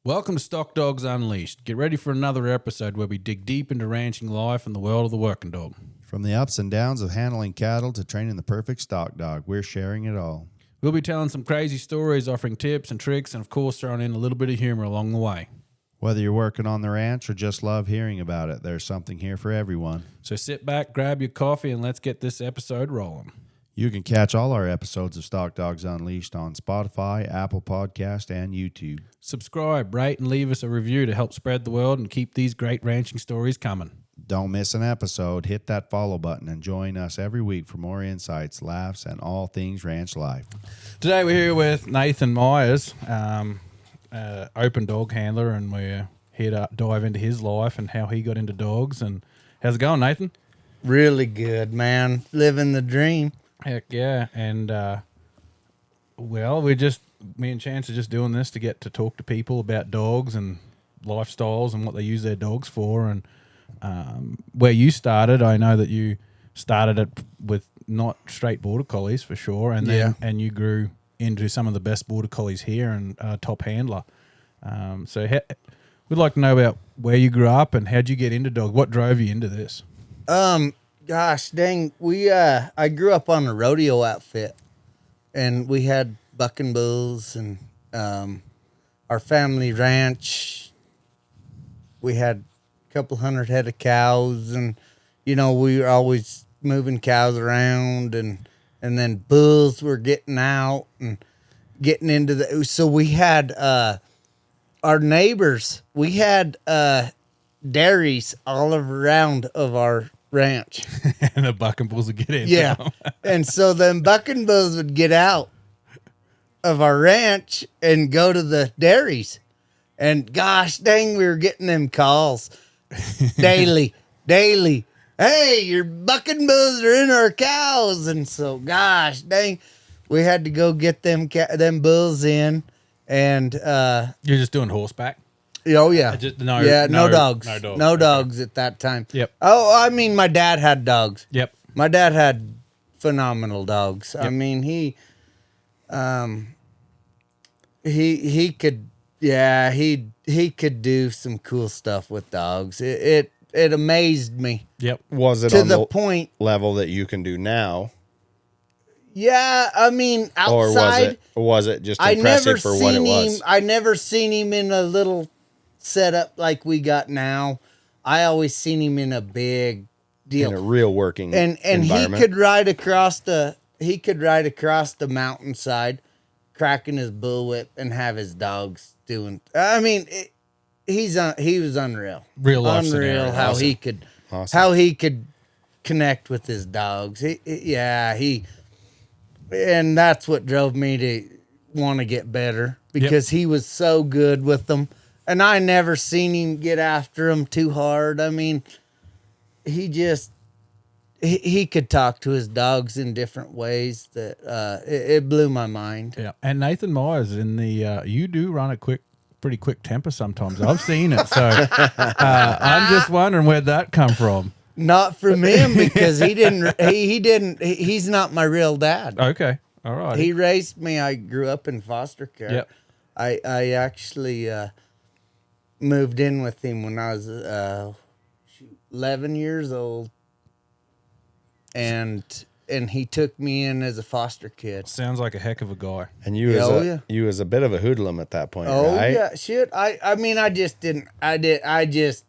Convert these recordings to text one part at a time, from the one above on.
Welcome to Stockdogs Unleashed. Get ready for another episode where we dig deep into ranching life and the world of the working dog. From the ups and downs of handling cattle to training the perfect stock dog, we're sharing it all. We'll be telling some crazy stories, offering tips and tricks, and of course throwing in a little bit of humor along the way. Whether you're working on the ranch or just love hearing about it, there's something here for everyone. So sit back, grab your coffee, and let's get this episode rolling. You can catch all our episodes of Stock Dogs Unleashed on Spotify, Apple Podcast, and YouTube. Subscribe, rate, and leave us a review to help spread the word and keep these great ranching stories coming. Don't miss an episode. Hit that follow button and join us every week for more insights, laughs, and all things ranch life. Today we're here with Nathan Myers, open dog handler, and we're here to dive into his life and how he got into dogs. And how's it going, Nathan? Really good, man. Living the dream. Heck yeah. And, well, me and Chance are just doing this to get to talk to people about dogs and lifestyles and what they use their dogs for. And where you started, I know that you started it with not straight border collies for sure. And then and you grew into some of the best border collies here and top handler. So we'd like to know about where you grew up and how'd you get into dogs? What drove you into this? Gosh dang, I grew up on a rodeo outfit, and we had bucking bulls, and our family ranch. We had a couple hundred head of cows, and we were always moving cows around, and then bulls were getting out and getting into the. So we had our neighbors. We had dairies all around of our ranch. And the bucking bulls would get in. Yeah. And so then bucking bulls would get out of our ranch and go to the dairies. And gosh dang, we were getting them calls daily. Hey, your bucking bulls are in our cows. And so, gosh dang, we had to go get them bulls in. And You're just doing horseback? oh yeah, no dogs, no dogs at that time. Yep. Oh, I mean, my dad had dogs. Yep. My dad had phenomenal dogs. Yep. I mean, he could do some cool stuff with dogs. It amazed me. Yep. Was it To on the point. level that you can do now, Yeah, I mean, outside. or was it just I never impressive for what it seen was? him. I never seen him in a little setup like we got now. I always seen him in a big deal. In a real working and he environment. could ride across the mountainside, cracking his bullwhip and have his dogs doing. I mean, he was unreal, Real life unreal scenario. how Awesome. he could Awesome. how he could connect with his dogs. And that's what drove me to want to get better because he was so good with them. And I never seen him get after them too hard. I mean, he could talk to his dogs in different ways that it blew my mind. Yeah. And Nathan Myers in the you do run a pretty quick temper sometimes. I've seen it. So I'm just wondering where'd that come from. Not from him because he's not my real dad. Okay. All right. He raised me. I grew up in foster care. Yep. I actually moved in with him when I was 11 years old, and he took me in as a foster kid. Sounds like a heck of a guy. And you was a bit of a hoodlum at that point, Oh right? yeah, shit. I mean, I just didn't. I just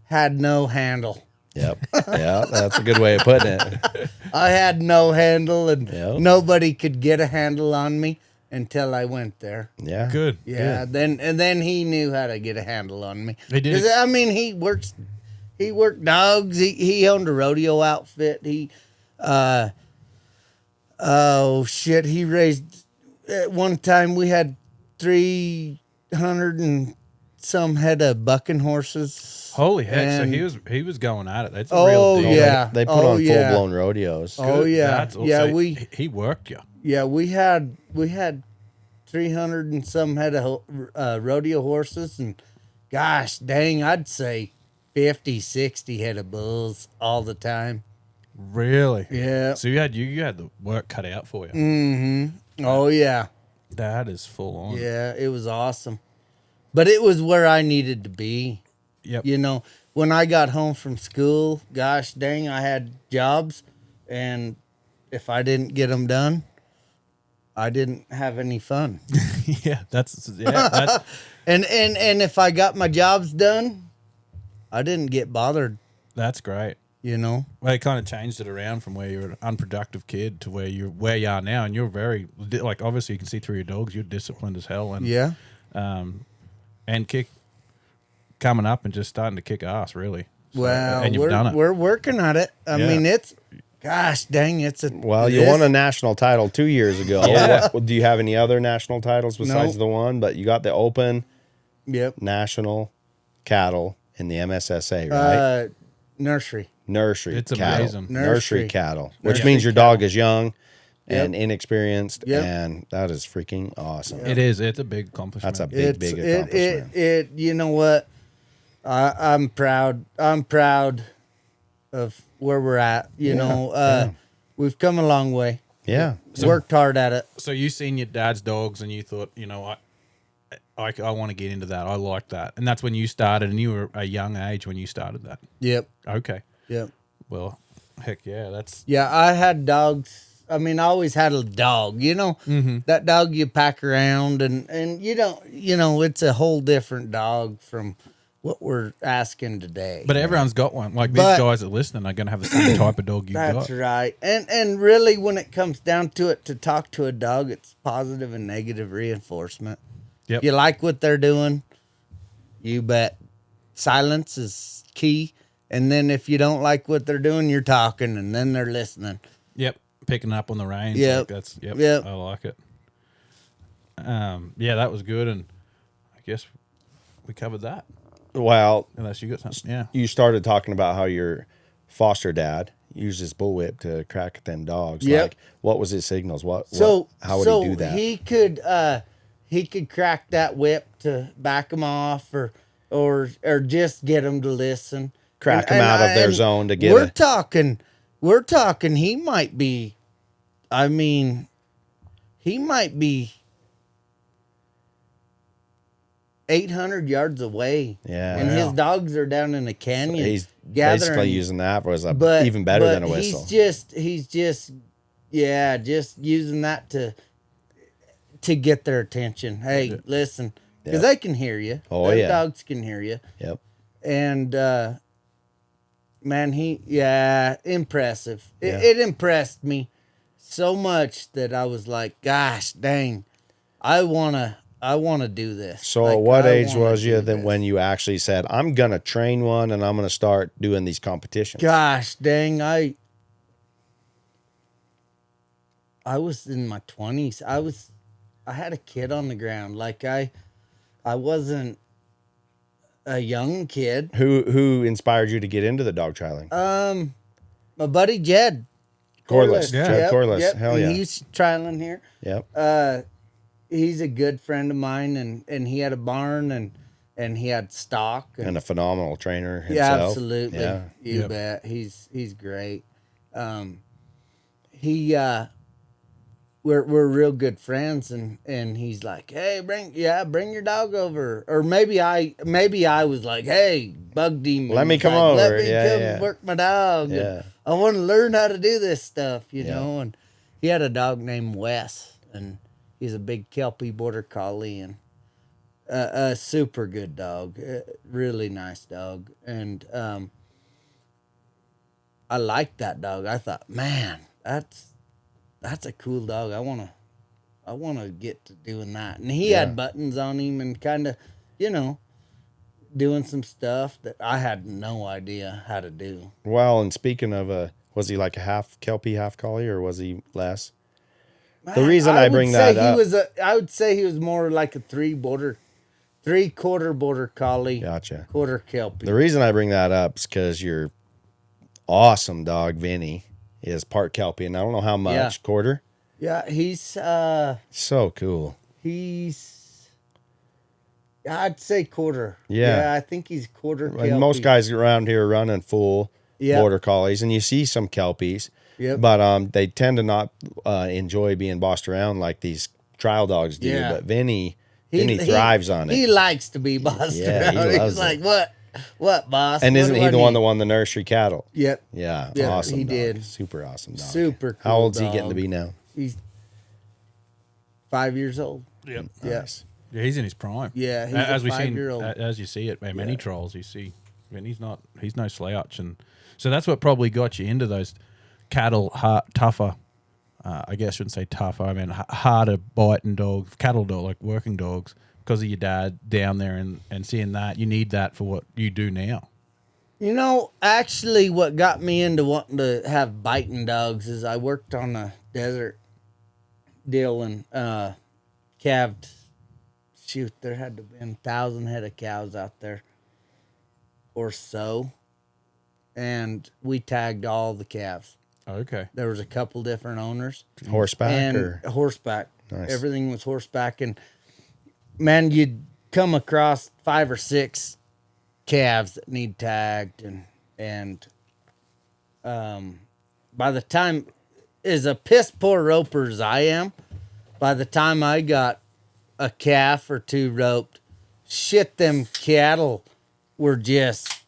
had no handle. Yep. Yeah, that's a good way of putting it. I had no handle, and Yep. nobody could get a handle on me until I went there. Yeah. Good. Yeah, then he knew how to get a handle on me. He did. 'Cause, I mean, he worked dogs. He owned a rodeo outfit. He he raised at one time we had 300 and some head of bucking horses. Holy heck. And- So he was going at it. That's a Oh, real deal. yeah. They put Oh, on yeah. full blown rodeos. Oh Good. yeah. That's Yeah, also- he worked you. Yeah, we had 300 and some head of rodeo horses, and gosh dang, I'd say 50, 60 head of bulls all the time. Really? Yeah. So you had the work cut out for you. Mm-hmm. Oh yeah. That is full on. Yeah, it was awesome. but it was where I needed to be. Yep. You know, when I got home from school, gosh dang, I had jobs, and if I didn't get them done, I didn't have any fun. That's And if I got my jobs done, I didn't get bothered. that's great. You know, Well, it kind of changed it around from where you're an unproductive kid to where you are now, and you're very like obviously you can see through your dogs. You're disciplined as hell, and yeah. and coming up and just starting to kick ass really. So, Well, and you've done it. we're working at it. I Yeah. mean, it's gosh dang, it's a Well, you this- won a national title 2 years ago. Yeah. Do you have any other national titles besides No. the one? But you got the Open, Yep. National, Cattle, and the MSSA, right? Nursery. Nursery It's cattle. amazing. Nursery Nursery. cattle, which Nursery means your dog is young and Yep. inexperienced, Yep. and that is freaking awesome. It is. It's a big accomplishment. That's a big accomplishment. It you know what? I'm proud. I'm proud of where we're at. You know, we've come a long way. Yeah. Worked hard at it. So you seen your dad's dogs and you thought, you know, I want to get into that. I like that, and that's when you started, and you were a young age when you started that. Yep. Okay. Yep. Well, heck yeah, that's Yeah, I had dogs. I mean, I always had a dog, you know, that dog you pack around and you don't, you know, it's a whole different dog from what we're asking today. But everyone's got one. Like But- these guys that listening are going to have the same type of dog you That's got. right. And really, when it comes down to it, to talk to a dog, it's positive and negative reinforcement. Yep. If you like what they're doing, you bet silence is key. And then if you don't like what they're doing, you're talking, and then they're listening. Yep. Picking up on the reins. Yep. Like that's yep. Yep. I like it. Yeah, that was good, and I guess we covered that. Well, Unless you got something. Yeah. you started talking about how your foster dad used his bullwhip to crack at them dogs. Yep. Like, what was his signals? How would he do that? He could crack that whip to back them off, or just get them to listen. Crack 'em out of their zone to get We're a- talking. He might be. I mean, he might be 800 yards away. Yeah. and Wow. his dogs are down in a canyon. He's gathering. basically using that as But even better but than a whistle. He's just using that to get their attention. Hey, listen, because Yep. they can hear you. Oh, Them yeah. dogs can hear you. Yep. And man, impressive. Yeah. It impressed me so much that I was like, gosh, dang, I wanna do this. So, Like, what I age wanna was you do then this. when you actually said, "I'm gonna train one and I'm gonna start doing these competitions"? Gosh, dang, I was in my 20s. I had a kid on the ground. Like I wasn't a young kid. Who inspired you to get into the dog trialing? My buddy Jed Corliss. yeah. Jed Corliss. Hell yeah. He's trialing here. Yep. He's a good friend of mine, and he had a barn and he had stock And a phenomenal trainer himself. yeah, absolutely. Yeah. You Yep. bet. He's great. We're real good friends, and he's like, hey, bring your dog over. Or maybe I was like, hey, bug demon, Let me He's come like, over. Let me Yeah, come yeah. work my dog. and Yeah. I want to learn how to do this stuff, you Yeah. know. And he had a dog named Wes, and he's a big Kelpie border collie, and a super good dog, really nice dog. And I liked that dog. I thought, man, that's a cool dog. I wanna get to doing that. And he Yeah. had buttons on him and kind of, you know, doing some stuff that I had no idea how to do. Well, and speaking of, was he like a half Kelpie, half collie, or was he less? The reason I would bring say that up- I would say he was more like a 3/4 border collie, Gotcha. quarter Kelpie. The reason I bring that up is because your awesome dog, Vinny, is part Kelpie, and I don't know how much. Yeah. Quarter? Yeah, he's So cool. I'd say quarter. Yeah. I think he's quarter Kelpie. And most guys around here are running full Yep. border collies, and you see some Kelpies, Yep. but they tend to not enjoy being bossed around like these trial dogs do. Yeah. But Vinny And he thrives on it. He likes to be bossed Yeah, he around. loves He's like, it. what, boss? And What isn't do he I the one need?" that won the nursery cattle? Yep. Yeah, Yep, awesome. he dog. did. Super awesome dog. Super cool How old's he dog. getting to be now? He's 5 years old. Yep. Yeah. Nice. Yeah, he's in his prime. Yeah, he's as a we've seen, 5-year-old. as you see it, many Yeah. trials you see, and he's no slouch, and so that's what probably got you into those cattle tougher. I guess I shouldn't say tougher. I mean harder biting dogs, cattle dog, like working dogs, because of your dad down there and seeing that you need that for what you do now. You know, actually, what got me into wanting to have biting dogs is I worked on a desert deal and calved. Shoot, there had to have been 1,000 head of cows out there or so. And we tagged all the calves. Okay. There was a couple different owners. Horseback And or horseback. Nice. Everything was horseback. And man, you'd come across 5 or 6 calves that need tagged. And by the time, as a piss poor roper as I am, by the time I got a calf or 2 roped, shit, them cattle were just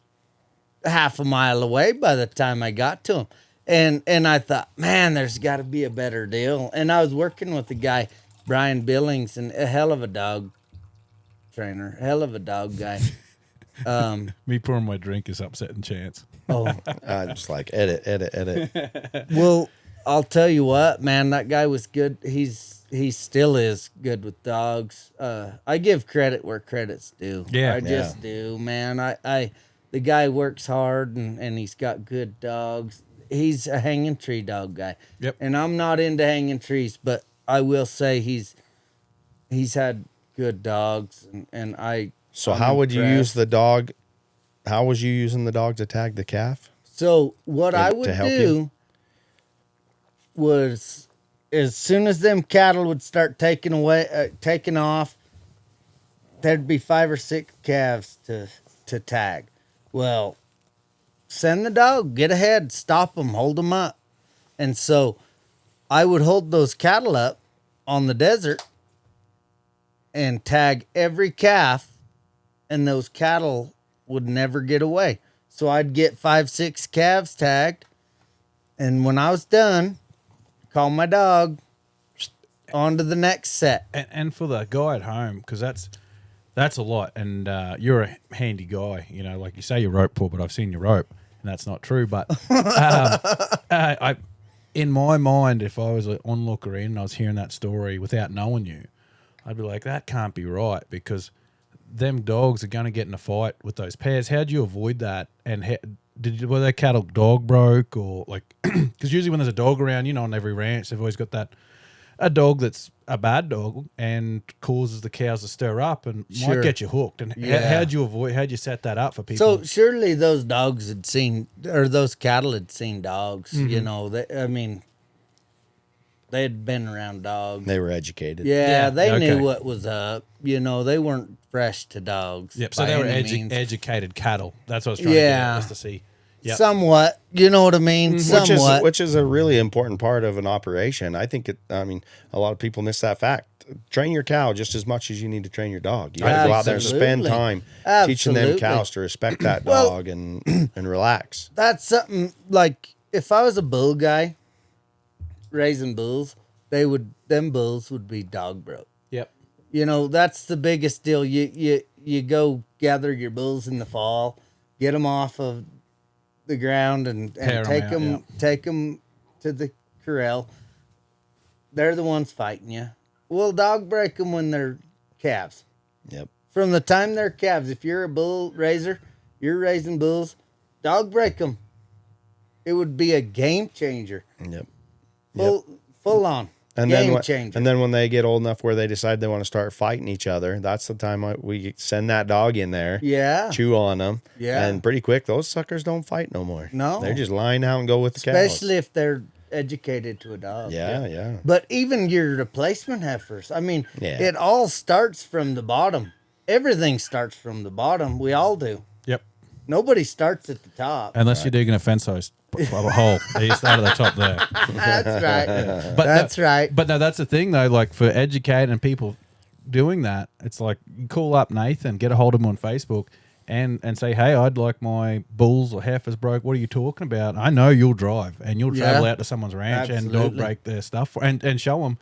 half a mile away by the time I got to them. And I thought, man, there's got to be a better deal. And I was working with the guy, Brian Billings, and a hell of a dog trainer, hell of a dog guy. Me pouring my drink is upsetting Chance. Oh, just like edit. well, I'll tell you what, man, that guy was good. He still is good with dogs. I give credit where credit's due. Yeah. I just do, man. The guy works hard and he's got good dogs. He's a hanging tree dog guy. Yep. And I'm not into hanging trees, but I will say he's had good dogs and I'm how would you impressed. use the dog? How was you using the dog to tag the calf? So what I To would help do you? was, as soon as them cattle would start taking off, there'd be 5 or 6 calves to tag. Well, send the dog, get ahead, stop them, hold them up. And so I would hold those cattle up on the desert and tag every calf, and those cattle would never get away. So I'd get 5, 6 calves tagged, and when I was done, call my dog, on to the next set. And for the guy at home, because that's a lot, and you're a handy guy. You know, like you say, you're rope pull, but I've seen you rope, and that's not true. But I, in my mind, if I was an onlooker in and I was hearing that story without knowing you, I'd be like, that can't be right, because them dogs are going to get in a fight with those pairs. How do you avoid that? And were their cattle dog broke, or like, because usually when there's a dog around, on every ranch, they've always got a dog that's a bad dog and causes the cows to stir up and Sure. might get you hooked. And Yeah. how'd you set that up for people? So surely those cattle had seen dogs. Mm-hmm. They had been around dogs. They were educated. Yeah, they okay. knew what was up. They weren't fresh to dogs. Yep. So by they were any means. educated cattle. That's what I was trying to get Yeah. at, just to see. Yep. Somewhat. You know what I mean? Somewhat. Which is a really important part of an operation. I think a lot of people miss that fact. Train your cow just as much as you need to train your dog. You got to go out there and spend Absolutely. time teaching them Absolutely. cows to respect that Well- dog and relax. That's something like, if I was a bull guy raising bulls, them bulls would be dog broke. Yep. That's the biggest deal. You go gather your bulls in the fall, get them off of the ground and Pair 'em take out, them yeah. take them to the corral. They're the ones fighting you. We'll dog break them when they're calves. Yep. From the time they're calves, if you're a bull raiser, you're raising bulls, dog break them. It would be a game changer. Yep. Full on. And Game changer. then when they get old enough where they decide they want to start fighting each other, that's the time we send that dog in there. Yeah. Chew on them. Yeah. And pretty quick, those suckers don't fight no more. No. They're just lying out and go with the cows. Especially if they're educated to a dog. Yeah. But even your replacement heifers, Yeah. it all starts from the bottom. Everything starts from the bottom. We all do. Yep. Nobody starts at the top. Unless you're digging a fence house, a hole. You start at the top there. That's right. But That's right. But no, that's the thing though. Like for educating people, doing that, it's like you call up Nathan, get a hold of him on Facebook, and say, hey, I'd like my bulls or heifers broke. What are you talking about? I know you'll drive and you'll travel Yeah, out to someone's ranch and dog absolutely. break their stuff and show them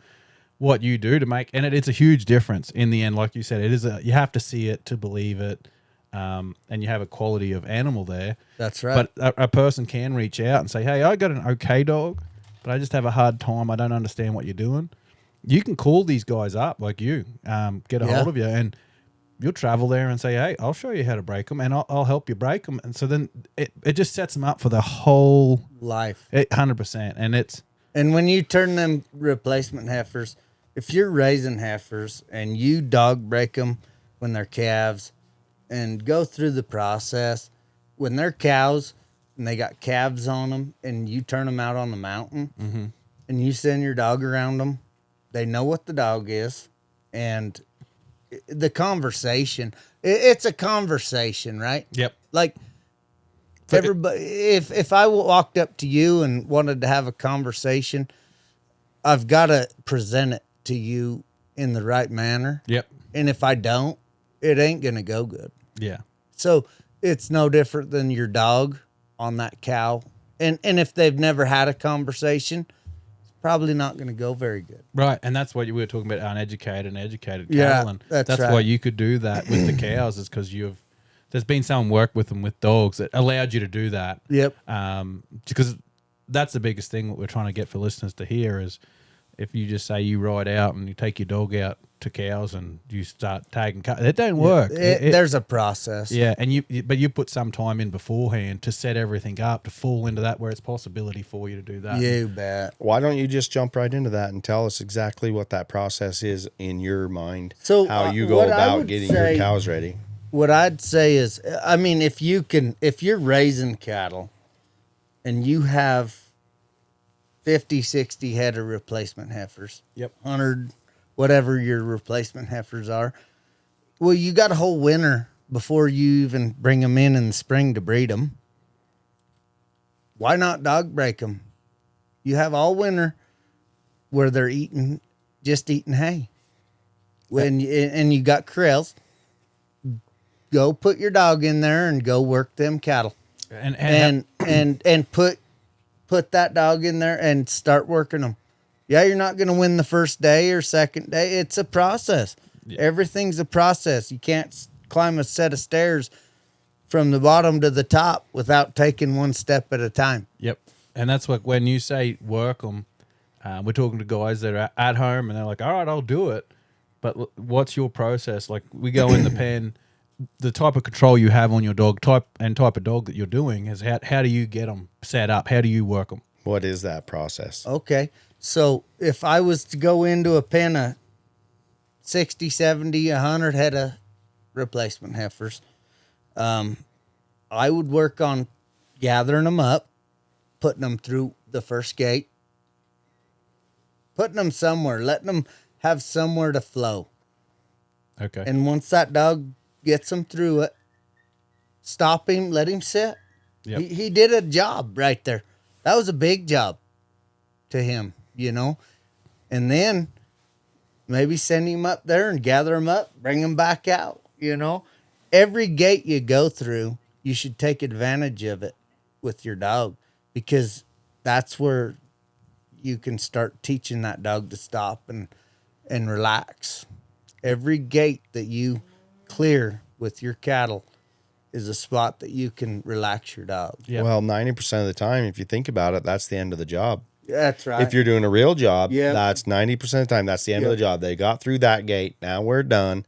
what you do to make, and it's a huge difference in the end. Like you said, you have to see it to believe it, and you have a quality of animal there. That's right. But a person can reach out and say, hey, I got an okay dog, but I just have a hard time. I don't understand what you're doing. You can call these guys up like you, get a hold of you, and you'll travel there and say, hey, I'll show you how to break them, and I'll help you break them. And so then it just sets them up for the whole Life. 100%. And when you turn them replacement heifers, if you're raising heifers and you dog break them when they're calves and go through the process, when they're cows and they got calves on them and you turn them out on the mountain and you send your dog around them, they know what the dog is. And the conversation, it's a conversation, right? Yep. Like, everybody, if I walked up to you and wanted to have a conversation, I've got to present it to you in the right manner. Yep. And if I don't, it ain't going to go good. Yeah. So it's no different than your dog on that cow. And if they've never had a conversation, it's probably not going to go very good. Right, and that's what we were talking about, uneducated and educated Yeah, cattle, and that's why right. you could do that with the cows, is because there's been some work with them with dogs that allowed you to do that. Yep. Because that's the biggest thing that we're trying to get for listeners to hear is if you just say you ride out and you take your dog out to cows and you start tagging it don't work. There's a process. Yeah, and but you put some time in beforehand to set everything up to fall into that where it's possibility for you to do that. You bet. Why don't you just jump right into that and tell us exactly what that process is in your mind? So, how you go what I about would getting say- your cows ready. What I'd say is, I mean, if you're raising cattle and you have 50, 60 head of replacement heifers, Yep. 100, whatever your replacement heifers are, well, you got a whole winter before you even bring them in the spring to breed them. Why not dog break them? You have all winter where they're just eating hay. And you got corrals. Go put your dog in there and go work them cattle, and put that dog in there and start working them. Yeah, you're not going to win the first day or second day. It's a process. Yeah. Everything's a process. You can't climb a set of stairs from the bottom to the top without taking one step at a time. Yep. And that's what, when you say work them, we're talking to guys that are at home and they're like, all right, I'll do it. But what's your process? Like, we go in the pen, the type of control you have on your dog, type of dog that you're doing is how do you get them set up? How do you work them? What is that process? Okay. So if I was to go into a pen of 60, 70, 100 head of replacement heifers, I would work on gathering them up, putting them through the first gate, putting them somewhere, letting them have somewhere to flow. Okay. And once that dog gets them through it, stop him, let him sit. Yep. He did a job right there. That was a big job to him, you know. And then maybe send him up there and gather him up, bring him back out, you know. Every gate you go through, you should take advantage of it with your dog, because that's where you can start teaching that dog to stop and relax. Every gate that you clear with your cattle is a spot that you can relax your dog. Yep. Well, 90% of the time, if you think about it, that's the end of the job. That's right. If you're doing a real job, Yep. that's 90% of the time. That's the end of the job. They got through that gate. Now we're done.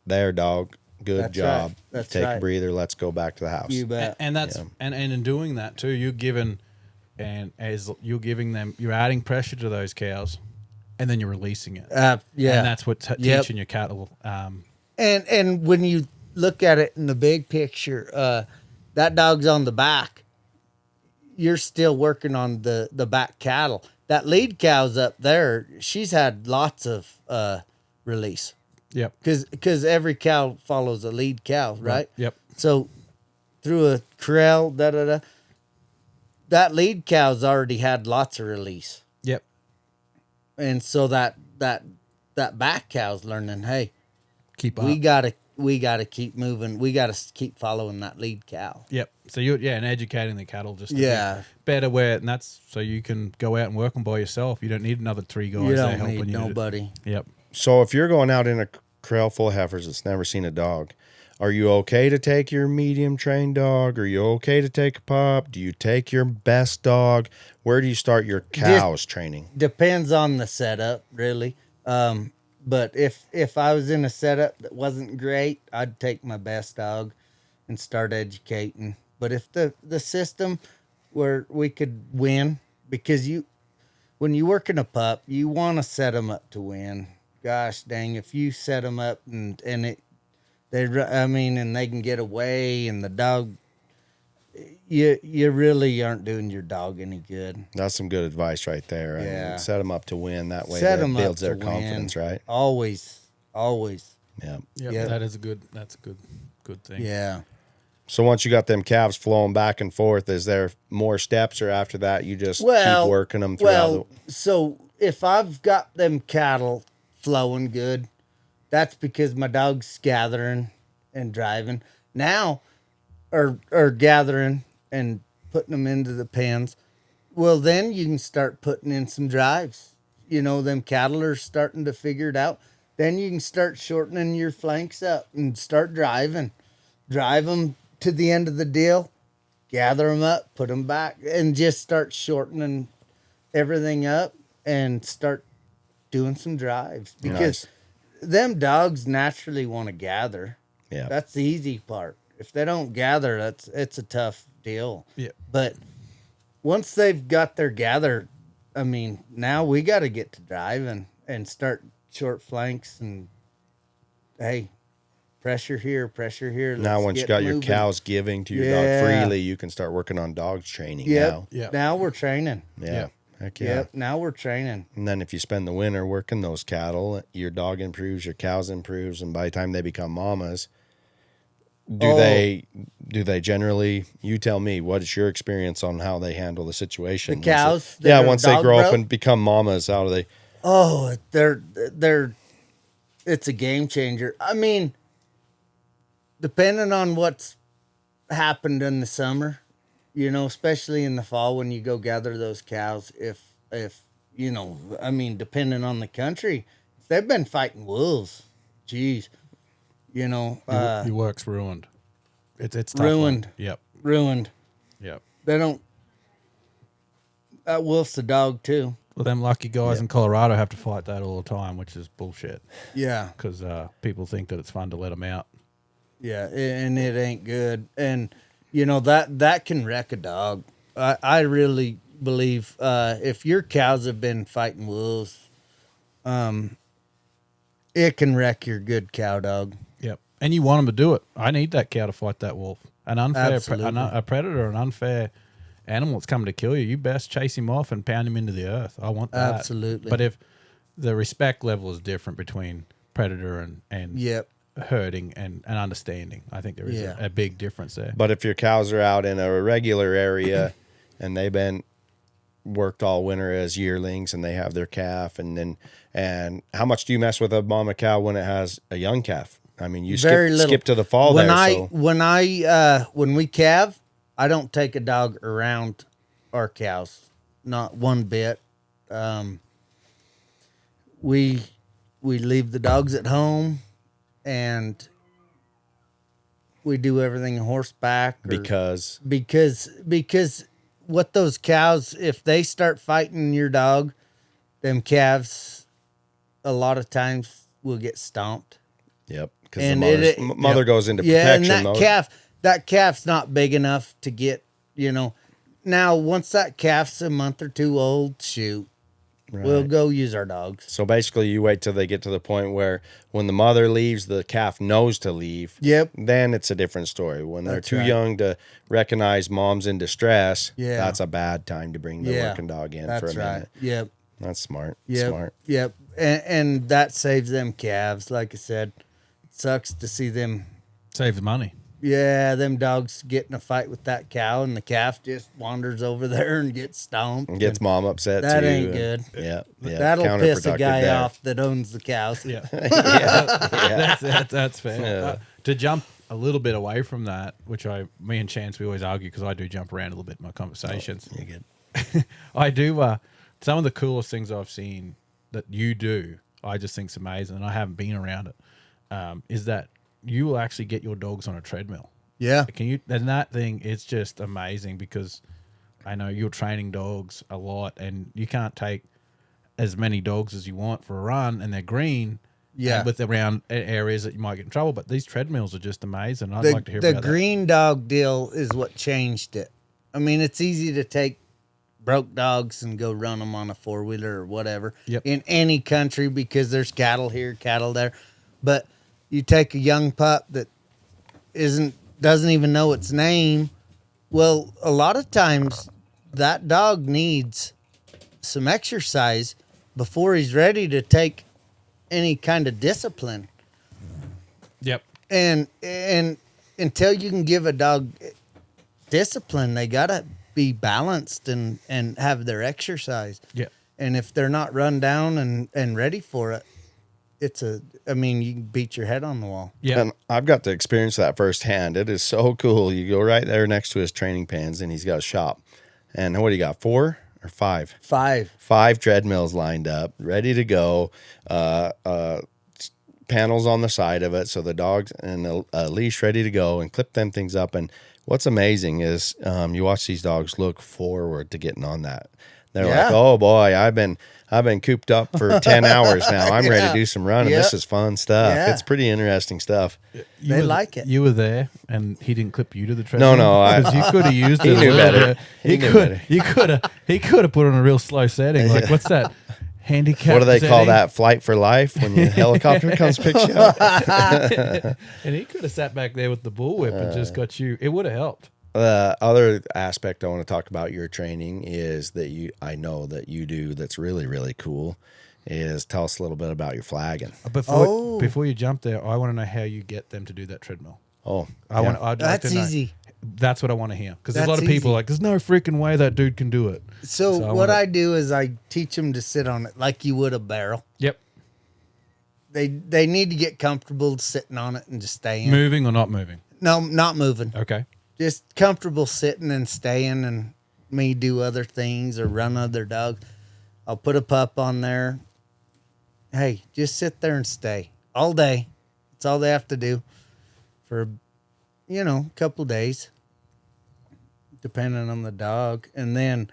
There, dog. Good That's job. right. That's Take right. a breather. Let's go back to the house. You bet. And that's and in doing that too, you're giving, and as you're giving them, you're adding pressure to those cows, and then you're releasing it. Yeah. And that's what Yep. teaching your cattle. And when you look at it in the big picture, that dog's on the back. You're still working on the back cattle. That lead cow's up there. She's had lots of release. Yep. Because every cow follows a lead cow, right? Yep. So through a corral, that lead cow's already had lots of release. Yep. And so that back cow's learning, hey, keep up. we gotta keep moving. We gotta keep following that lead cow. Yep. So and educating the cattle just to Yeah. be better where, and that's so you can go out and work them by yourself. You don't need another 3 guys You there don't helping need you. nobody. Yep. So if you're going out in a corral full of heifers that's never seen a dog, are you okay to take your medium trained dog? Are you okay to take a pup? Do you take your best dog? Where do you start your cows training? Depends on the setup, really. But if I was in a setup that wasn't great, I'd take my best dog and start educating. But if the system where we could win, because when you work in a pup, you want to set them up to win. Gosh dang, if you set them up and they can get away and the dog, you really aren't doing your dog any good. That's some good advice right there. I Yeah. mean, set them up to win. That way Set that 'em builds up their to confidence, win. right? Always. Yeah. Yep. Yep. That's a good thing. Yeah. So once you got them calves flowing back and forth, is there more steps, or after that you just keep working them throughout? So if I've got them cattle flowing good, that's because my dog's gathering and driving now, or gathering and putting them into the pens. Well, then you can start putting in some drives. Them cattle are starting to figure it out. Then you can start shortening your flanks up and start driving. Drive them to the end of the deal, gather them up, put them back, and just start shortening everything up and start doing some drives. Because them dogs naturally want to gather. Yeah. That's the easy part. If they don't gather, it's a tough deal. Yeah. But once they've got their gather, now we got to get to driving and start short flanks and, hey, pressure here. Now, let's once you get got your moving. cows giving to your Yeah. dog freely, you can start working on dogs training Yep. now. Yeah. Now we're training. Yeah. Heck yeah. Yep. Now we're training. And then if you spend the winter working those cattle, your dog improves, your cows improves, and by the time they become mamas, do they generally, you tell me, what is your experience on how they handle the situation? The cows that Yeah, are once they dog grow up broke? and become mamas, how do they? Oh, it's a game changer. Depending on what's happened in the summer, especially in the fall when you go gather those cows, if depending on the country, if they've been fighting wolves, geez, Your work's ruined. It's tough one. ruined. Yep. Ruined. Yep. They don't. That wolf's a dog too. Well, them lucky guys in Colorado have to fight that all the time, which is bullshit. Yeah. Because people think that it's fun to let them out. Yeah, and it ain't good. And that can wreck a dog. I really believe if your cows have been fighting wolves, it can wreck your good cow dog. Yep. And you want them to do it. I need that cow to fight that wolf. An unfair Absolutely. a predator, an unfair animal that's coming to kill you. You best chase him off and pound him into the earth. I want that. Absolutely. But if the respect level is different between predator and Yep. herding and understanding, I think there is a big difference there. But if your cows are out in a regular area and they've been worked all winter as yearlings and they have their calf, and how much do you mess with a mama cow when it has a young calf? I mean, you skip to the fall when there. When we calve, I don't take a dog around our cows, not one bit. We leave the dogs at home, and we do everything horseback because what those cows, if they start fighting your dog, them calves a lot of times will get stomped. Yep. Because And the mother goes into protection and mode. that calf's not big enough to get, Now, once that calf's a month or two old, shoot, we'll go use our dogs. So basically, you wait till they get to the point where when the mother leaves, the calf knows to leave. Yep. Then it's a different story. When they're That's too right. young to recognize mom's in distress, Yeah. that's a bad time to bring the working dog in for a That's right. minute. Yep. That's smart. Yep. Smart. Yep. And that saves them calves. Like I said, it sucks to see them. Saves money. Yeah, them dogs get in a fight with that cow, and the calf just wanders over there and gets stomped. And gets and mom upset that too. ain't and- good. Yeah. Yeah. That'll piss a Counterproductive guy there. off that owns the cows. Yeah. Yeah. That's fair. Yeah. To jump a little bit away from that, which me and Chance, we always argue because I do jump around a little bit in my conversations. You good. I do. Some of the coolest things I've seen that you do, I just think's amazing, and I haven't been around it. Is that you will actually get your dogs on a treadmill? Yeah. Can you? And that thing, it's just amazing because I know you're training dogs a lot, and you can't take as many dogs as you want for a run, and they're green. Yeah. And with around areas that you might get in trouble, but these treadmills are just amazing. I'd The, like to hear the about green dog deal is what changed it. I mean, it's easy to take broke dogs and go run them on a 4-wheeler or whatever Yep. in any country because there's cattle here, cattle there. But you take a young pup that doesn't even know its name. Well, a lot of times that dog needs some exercise before he's ready to take any kind of discipline. that. Yep. And until you can give a dog discipline, they gotta be balanced and have their exercise. Yep. And if they're not run down and ready for it, you can beat your head on the wall. Yeah. And I've got to experience that firsthand. It is so cool. You go right there next to his training pens, and he's got a shop. And what do you got? 4 or 5? 5. 5 treadmills lined up, ready to go. Panels on the side of it, so the dogs and a leash ready to go, and clip them things up. And what's amazing is you watch these dogs look forward to getting on that. They're Yeah. like, "Oh boy, I've been cooped up for 10 hours now. I'm ready to do some running. Yeah. This is fun stuff. Yeah. It's pretty interesting stuff." They like it. You were there, and he didn't clip you to the treadmill. No, 'Cause you could have used it. He a knew little better. bit. He knew better. He could have put on a real slow setting. Like, what's that? Handicap. What do they call setting? that? Flight for life when the helicopter comes picks you up. And he could have sat back there with the bullwhip and just got you. It would have helped. The other aspect I want to talk about your training is that I know that you do that's really, really cool is tell us a little bit about your flagging. Before you jump there, I want to know how you get them to do that treadmill. Oh, I'd like That's to know. easy. That's what I want to hear because there's a lot That's of people easy. like, there's no freaking way that dude can do it. So what wanna- I do is I teach them to sit on it like you would a barrel. Yep. They need to get comfortable sitting on it and just staying. Moving or not moving. No, not moving. Okay. Just comfortable sitting and staying, and me do other things or run other dogs. I'll put a pup on there. Hey, just sit there and stay all day. That's all they have to do for, a couple days, depending on the dog. And then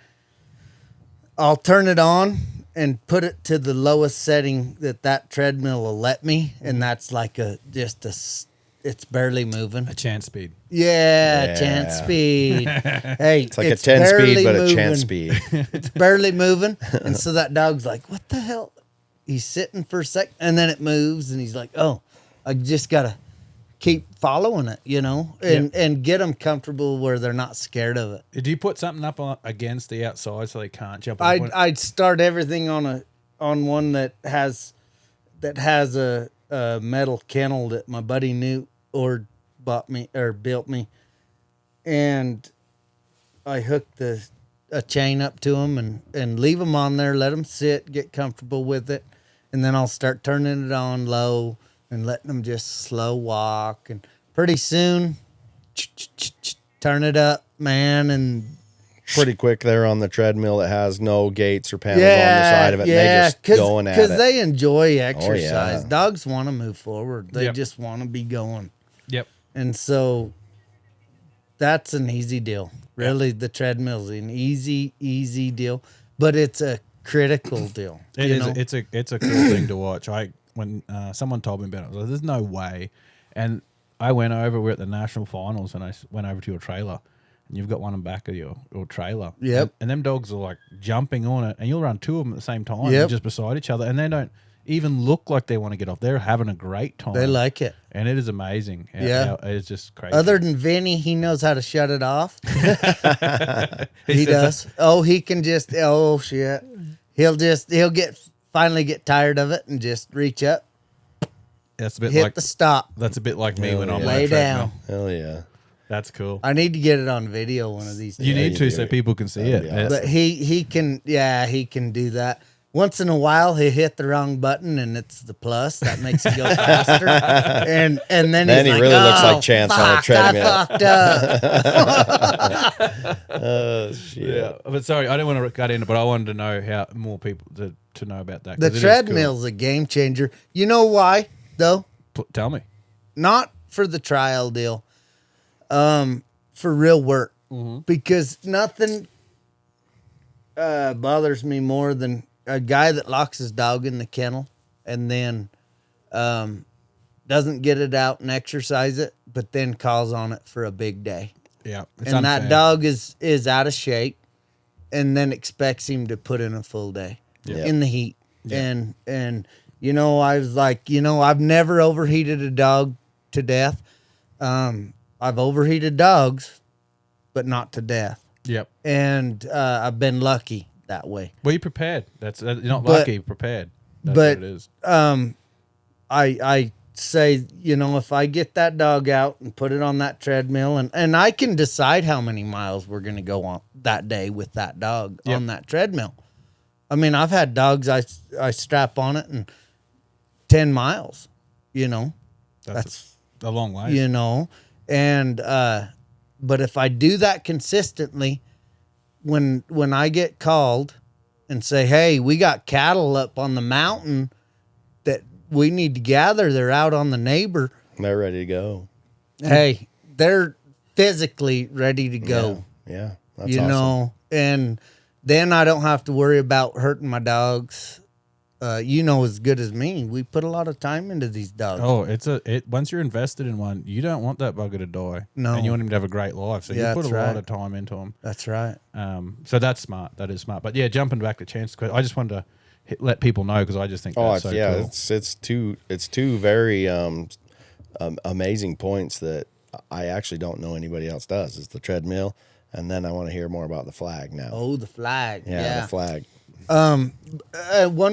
I'll turn it on and put it to the lowest setting that treadmill will let me. And that's like it's barely moving. A chance speed. Yeah, Yeah. chance speed. Hey, it's like a 10 speed, barely but a moving. chance speed. It's barely moving. And so that dog's like, what the hell? He's sitting for a sec, and then it moves, and he's like, oh, I just got to keep following it, and get them comfortable where they're not scared of it. Do you put something up against the outside so they can't jump up? I'd start everything on one that has a metal kennel that my buddy Newt bought me or built me, and I hooked a chain up to them and leave them on there, let them sit, get comfortable with it, and then I'll start turning it on low and letting them just slow walk, and pretty soon turn it up, man, and Pretty quick there on the treadmill that has no gates or panels on the side of it. Yeah, and they just going at because it. they enjoy exercise. yeah. Dogs want to move forward. They Yep. just want to be going. Yep. And so that's an easy deal. Really, the treadmill's an easy deal, but it's a critical deal. It you is. know? It's a cool thing to watch. When someone told me about it, I was like, "There's no way." And I went over. We're at the national finals, and I went over to your trailer, and you've got one in the back of your trailer. Yep. And them dogs are like jumping on it, and you'll run two of them at the same time, Yep. just beside each other, and they don't even look like they want to get off. They're having a great time. They like it. and it is amazing. Yeah. It's just crazy. Other than Vinny, he knows how to shut it off. He says does. Oh, he can just. Oh shit. He'll finally get tired of it and just reach up That's a bit hit like the stop, that's a bit like me Hell when I'm yeah. on a lay treadmill. down. Hell yeah. That's cool. I need to get it on video one of these days. You need you to do so it. people can see That'd it. be That's- But he can do that. Once in a while, he hit the wrong button, and it's the plus that makes it go faster. and then Then he's he like, really looks "Oh, like Chance on a fuck, treadmill." I fucked up." Oh shit. Yeah, but sorry, I didn't want to cut in, but I wanted to know how more people to know about that. 'cause The it is treadmill's a game changer. You know why, though? cool. Tell me. Not for the trial deal, for real work. Because nothing bothers me more than a guy that locks his dog in the kennel and then doesn't get it out and exercise it, but then calls on it for a big day. Yeah, it's And that unfair. dog is out of shape and then expects him to put in a full day Yeah. in the heat. And you know, I was like, you know, I've never overheated a dog to death. I've overheated dogs, but not to death. Yep. And I've been lucky that way. Well, you prepared. That's you're not But- lucky. Prepared. That's but what it is. I say, you know, if I get that dog out and put it on that treadmill and I can decide how many miles we're going to go on that day with that dog Yep. on that treadmill. I mean, I've had dogs I strap on it and 10 miles, you know, That's a long way. you know, and, but if I do that consistently, when I get called and say, hey, we got cattle up on the mountain that we need to gather, they're out on the neighbor. They're ready to go. Hey, they're physically ready to go, Yeah. That's you awesome. know, and then I don't have to worry about hurting my dogs. You know, as good as me, we put a lot of time into these dogs. Oh, once you're invested in one, you don't want that bugger to die. No. And you want him to have a great life. So Yeah, you put a that's lot right. of time into him. That's right. So that's smart. That is smart. But yeah, jumping back to Chance's question, I just wanted to let people know because I just think Oh, that's so yeah. cool. It's two very amazing points that I actually don't know anybody else does. It's the treadmill, and then I want to hear more about the flag now. Oh, the flag. yeah, the flag. One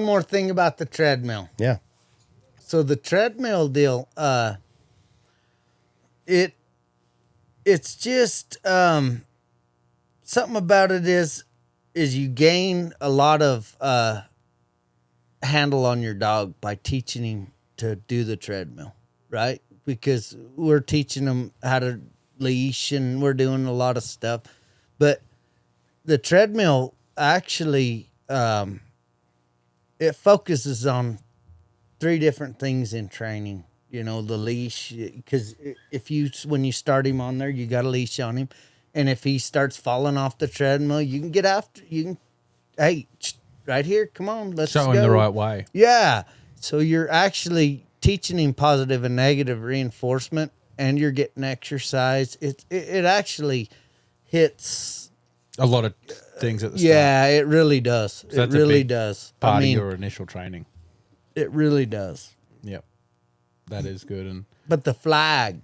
more thing about the treadmill. Yeah. So the treadmill deal, it's just something about it is you gain a lot of handle on your dog by teaching him to do the treadmill, right? Because we're teaching him how to leash and we're doing a lot of stuff, but the treadmill actually it focuses on 3 different things in training. You know, the leash, because when you start him on there, you got a leash on him, and if he starts falling off the treadmill, you can get after. You can, hey, right here, come on, let's Show go. him the right way. Yeah, so you're actually teaching him positive and negative reinforcement, and you're getting exercise. It actually hits. A lot of things at the start. Yeah, it really does. So It that's a really big does. Part I mean, of your initial training. it really does. Yep. That is good. And But the flag.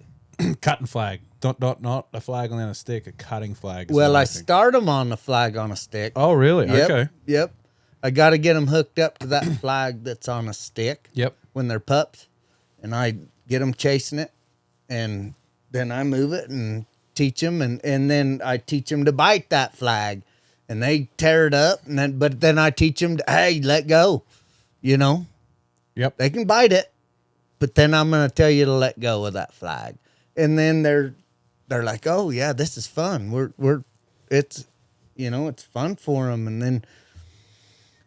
cutting flag. Not a flag on a stick, a cutting flag. is Well, what I think. start them on the flag on a stick. Oh, really? Yep, Okay. Yep. I got to get them hooked up to that flag that's on a stick. Yep. When they're pups, and I get them chasing it, and then I move it and teach them, and then I teach them to bite that flag, and they tear it up, and then I teach them to, hey, let go. You know, Yep. they can bite it, but then I'm gonna tell you to let go of that flag, and then they're like, oh yeah, this is fun. It's it's fun for them, and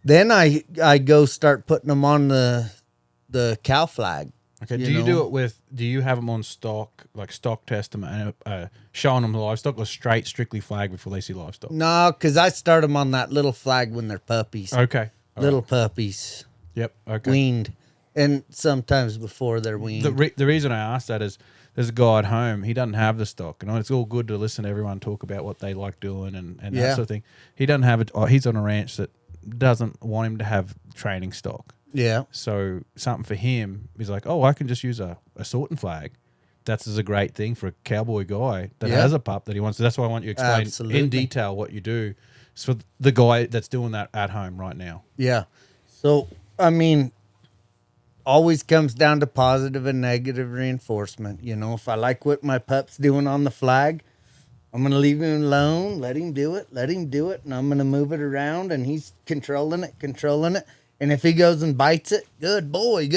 then I go start putting them on the cow flag. Okay. you Do you know? do it with? Do you have them on stock, like stock test them and showing them the livestock, or strictly flag before they see livestock? No, because I start them on that little flag when they're puppies. Okay. All Little right. puppies, Yep. Okay. weaned, and sometimes before they're weaned. The reason I asked that is there's a guy at home. He doesn't have the stock. You know, it's all good to listen to everyone talk about what they like doing and Yeah. that sort of thing. He doesn't have it. He's on a ranch that doesn't want him to have training stock. Yeah. So something for him, he's like, oh, I can just use a sorting flag. That's a great thing for a cowboy guy that Yeah. has a pup that he wants. That's why I want you to explain Absolutely. in detail what you do. So the guy that's doing that at home right now. Yeah. So, I mean, always comes down to positive and negative reinforcement. You know, if I like what my pup's doing on the flag, I'm going to leave him alone, let him do it, and I'm going to move it around, and he's controlling it. And if he goes and bites it, good boy.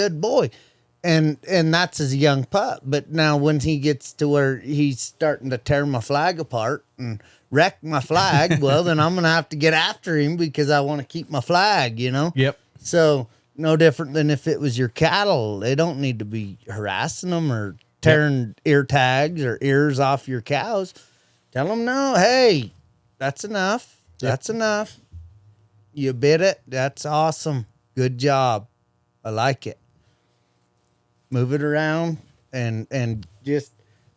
And that's his young pup. But now when he gets to where he's starting to tear my flag apart and wreck my flag, well, then I'm going to have to get after him because I want to keep my flag, you know? Yep. So no different than if it was your cattle. They don't need to be harassing them or tearing ear tags or ears off your cows. Tell them, no, hey, that's enough. Yep. That's enough. You bit it. That's awesome. Good job. I like it. Move it around and just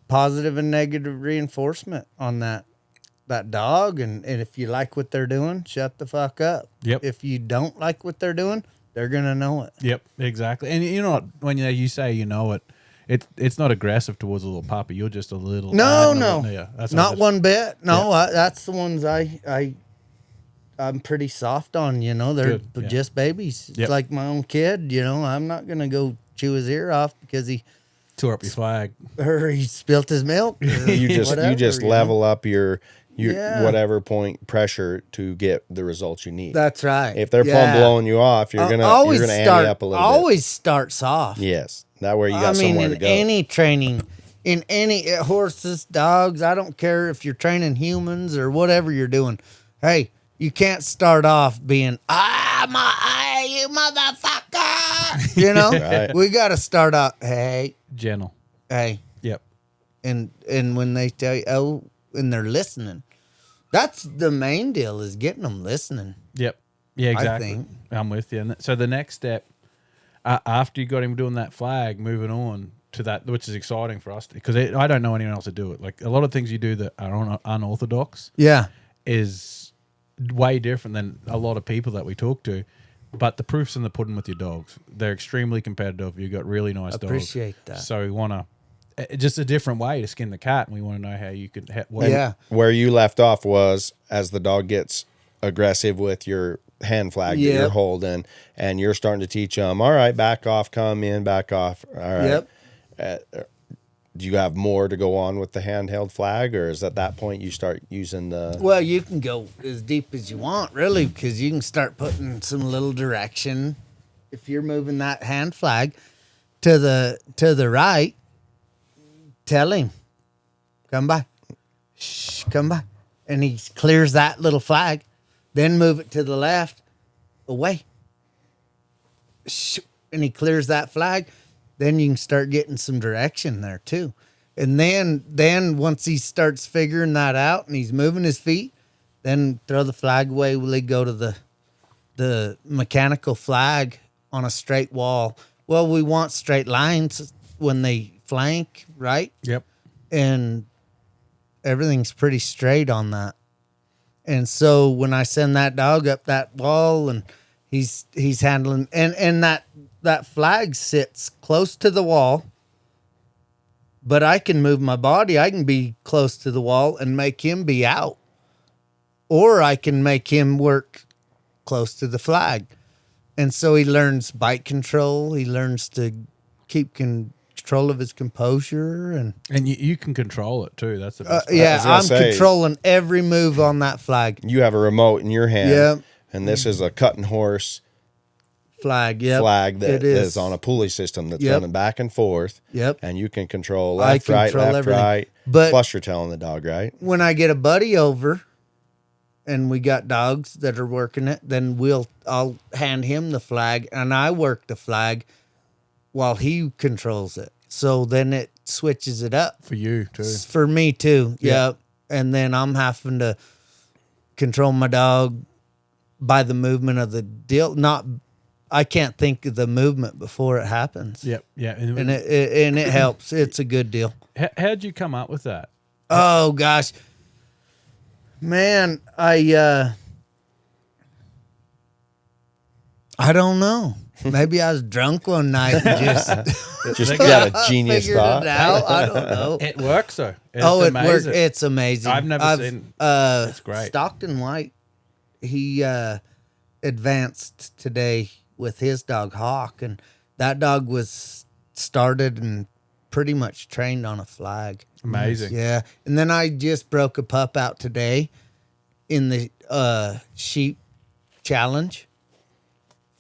positive and negative reinforcement on that dog. And if you like what they're doing, shut the fuck up. Yep. If you don't like what they're doing, they're going to know it. Yep, exactly. And you know what, when you say you know it, it's not aggressive towards a little puppy. You're just a little... No. Yeah, that's Not one bit. No, Yeah. that's the ones I'm pretty soft on, you know. They're Good, yeah. just babies. It's Yep. like my own kid, you know. I'm not going to go chew his ear off because he Tore up your flag. spilt his milk. Or You just whatever, you just know? level up your Yeah. whatever point pressure to get the results you need. That's right. If they're plumb blowing you off, you're gonna ante up a little bit. Always start soft. Yes, that way you got I mean, somewhere in to go. any training, in any horses, dogs, I don't care if you're training humans or whatever you're doing. Hey, you can't start off being you motherfucker. You know, Right. we got to start out. Hey, Gentle. hey, Yep. and when they tell you, oh, and they're listening, that's the main deal is getting them listening. Yep. Yeah, exactly. think. I'm with you. And so the next step, after you got him doing that flag, moving on to that, which is exciting for us, because I don't know anyone else to do it. Like a lot of things you do that are unorthodox Yeah, is way different than a lot of people that we talk to. But the proof's in the pudding with your dogs. They're extremely competitive. You've got really nice dogs. Appreciate that. So we want to, just a different way to skin the cat. And we want to know how you could, Yeah. Where you left off was as the dog gets aggressive with your hand flag that you're Yep. holding, and you're starting to teach them, all right, back off, come in, back off. All right. Yep. Do you have more to go on with the handheld flag, or is at that point you start using the... Well, you can go as deep as you want, really, because you can start putting some little direction. If you're moving that hand flag to the right, tell him, come by. Shh, come by. And he clears that little flag. Then move it to the left, away. Shh, and he clears that flag. Then you can start getting some direction there too. And then once he starts figuring that out and he's moving his feet, then throw the flag away. Will he go to the mechanical flag on a straight wall? Well, we want straight lines when they flank, right? Yep. And everything's pretty straight on that. And so when I send that dog up that wall and he's handling and that flag sits close to the wall, but I can move my body. I can be close to the wall and make him be out. Or I can make him work close to the flag. And so he learns bite control. He learns to keep control of his composure. And you can control it too. That's the best part. yeah, was gonna I'm say- controlling every move on that flag. You have a remote in your hand, Yep. and this is a cutting horse Flag, yep. flag that It is on a pulley system that's Yep. running back and forth. Yep. And you can control I left, right, control left, everything. right. But- plus you're telling the dog, right? When I get a buddy over and we got dogs that are working it, then I'll hand him the flag and I work the flag while he controls it. So then it switches it up For you too. for me too. Yeah. Yep. And then I'm having to control my dog by the movement of the deal. I can't think of the movement before it happens. Yep. Yeah. And it helps. It's a good deal. How'd you come up with that? Oh gosh, man, I don't know. Maybe I was drunk one night and Just got a genius figured thought. it out. I don't know. It works though. It's It worked. amazing. It's amazing. I've never seen- it's great. Stockton White, he advanced today with his dog Hawk, and That dog was started and pretty much trained on a flag. Amazing. Yeah. And then I just broke a pup out today in the sheep challenge.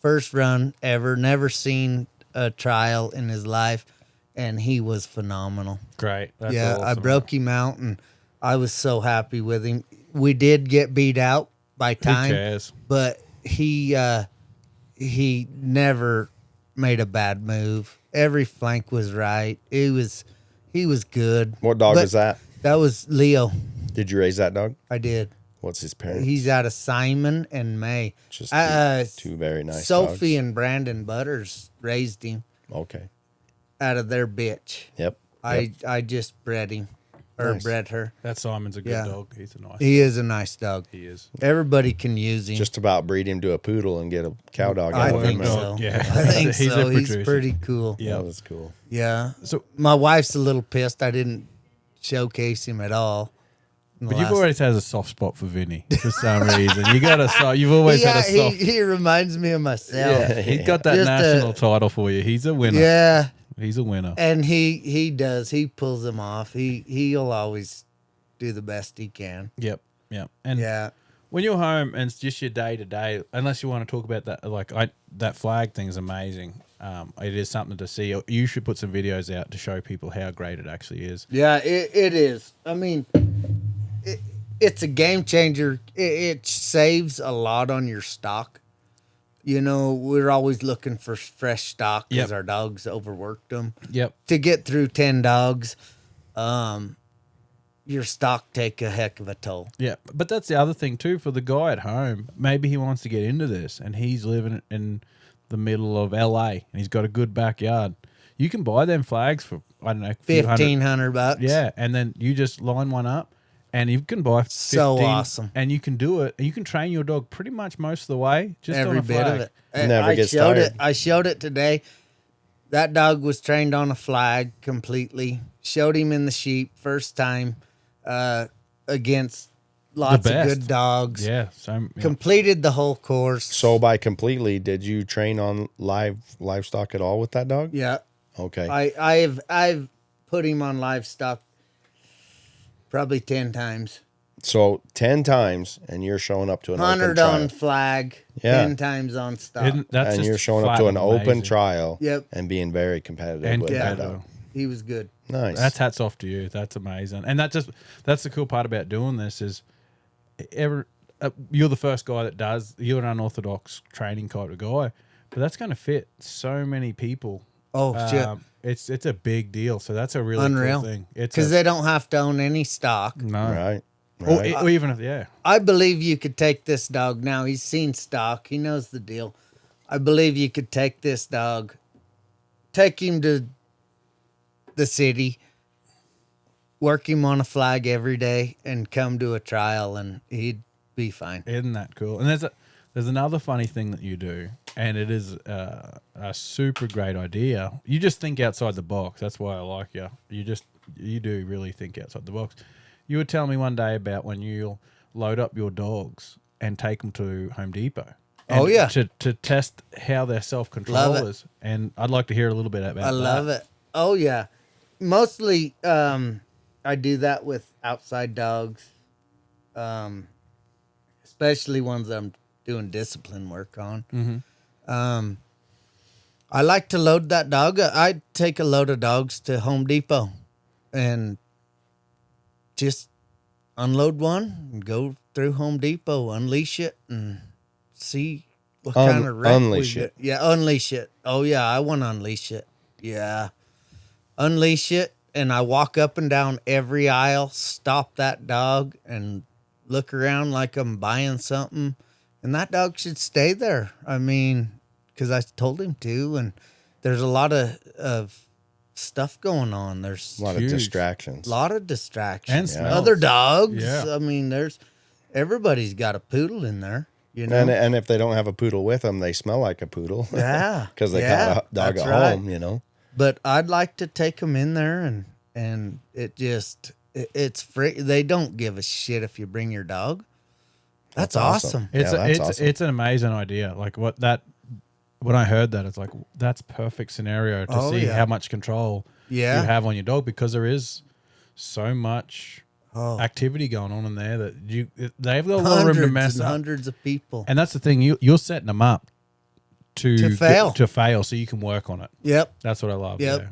First run ever. Never seen a trial in his life. And he was phenomenal. Great. That's yeah, awesome. I broke him out, and I was so happy with him. We did get beat out by time, cares? but he never made a bad move. Every flank was right. He was good. What dog But was that? That was Leo. Did you raise that dog? I did. What's his parents? He's out of Simon and May. Just two very nice Sophie dogs. and Brandon Butters raised him Okay. out of their bitch. Yep. I just bred him or Nice. bred her. That Simon's a good Yeah. dog. He's a nice. He is a nice dog. He is. Everybody can use him. Just about breed him to a poodle and get a cow dog I out of him. think so. Yeah. I think He's a so. He's producer. pretty cool. Yeah. That was cool. Yeah. So, My wife's a little pissed I didn't showcase him at all. in the but you've last- always had a soft spot for Vinny for some reason. You got a you've always had a soft. he reminds me of myself. Yeah, he's got that Just national title for you. He's a winner. Yeah. He's a winner. And he does. He pulls them off. He'll always do the best he can. Yep. Yep. And Yeah. when you're home and it's just your day to day, unless you want to talk about that, like that flag thing is amazing. It is something to see. You should put some videos out to show people how great it actually is. Yeah, it is. I mean, it's a game changer. It saves a lot on your stock. You know, we're always looking for fresh stock because Yep. our dogs overworked them. Yep. To get through 10 dogs, your stock take a heck of a toll. Yeah, but that's the other thing too for the guy at home. Maybe he wants to get into this, and he's living in the middle of LA, and he's got a good backyard. You can buy them flags for I don't know, a few hundred- $1,500. Yeah, and then you just line one up, and you can buy 15, So awesome. and you can do it, and you can train your dog pretty much most of the way. Just on Every a bit flag. of it. And Never I gets showed tired. it. I showed it today. That dog was trained on a flag completely. Showed him in the sheep first time against lots of best. good dogs. Yeah, so yeah. Completed the whole course. So by completely, did you train on livestock at all with that dog? Yeah, Okay. I've put him on livestock probably 10 times. So 10 times, and you're showing up to an open 100 trial. on flag, Yeah. 10 times on stock. That's And just you're showing up flat to an open amazing. trial Yep. and being very competitive And with Yeah. that dog. He was good. Nice. That's hats off to you. That's amazing, and that's the cool part about doing this is, you're the first guy that does. You're an unorthodox training type of guy, but that's going to fit so many people. Oh, shit. It's a big deal. So that's a really Unreal. cool thing. It's Because a- they don't have to own any stock. no, right. or, Right. or even if yeah, I believe you could take this dog now. He's seen stock. He knows the deal. I believe you could take this dog, take him to the city, work him on a flag every day, and come to a trial, and he'd be fine. isn't that cool? And there's another funny thing that you do, and it is a super great idea. You just think outside the box. That's why I like you. You do really think outside the box. You were telling me one day about when you'll load up your dogs and take them to Home Depot. Oh, yeah. to test how their self control Love it. is, and I'd like to hear a little bit about. I love it. Oh yeah, mostly I do that with outside dogs, especially ones that I'm doing discipline work on. Mm-hmm. I like to load that dog. I take a load of dogs to Home Depot, and just unload one and go through Home Depot, unleash it, and see what kind of wreck unleash we it. get. Yeah, unleash it. Oh yeah, I want to unleash it. Yeah, unleash it, and I walk up and down every aisle, stop that dog, and look around like I'm buying something, and that dog should stay there. I mean, because I told him to, and there's a lot of stuff going on. There's A lot Huge. of distractions. a lot of distractions. And smells. Other dogs. Yeah. I mean, everybody's got a poodle in there. You know. And if they don't have a poodle with them, they smell like a poodle. Yeah. Because they Yeah, got a dog that's at right. home, you know. But I'd like to take them in there, and it's free. They don't give a shit if you bring your dog. That's awesome. Yeah, that's awesome. It's an amazing idea. Like what that when I heard that, it's like that's perfect scenario to see how much control you have on your dog, because there is so much activity going on in there that they've got a lot of room to mess up. Hundreds of people. And that's the thing, you're setting them up to fail so you can work on it. Yep. That's what I love. Yep.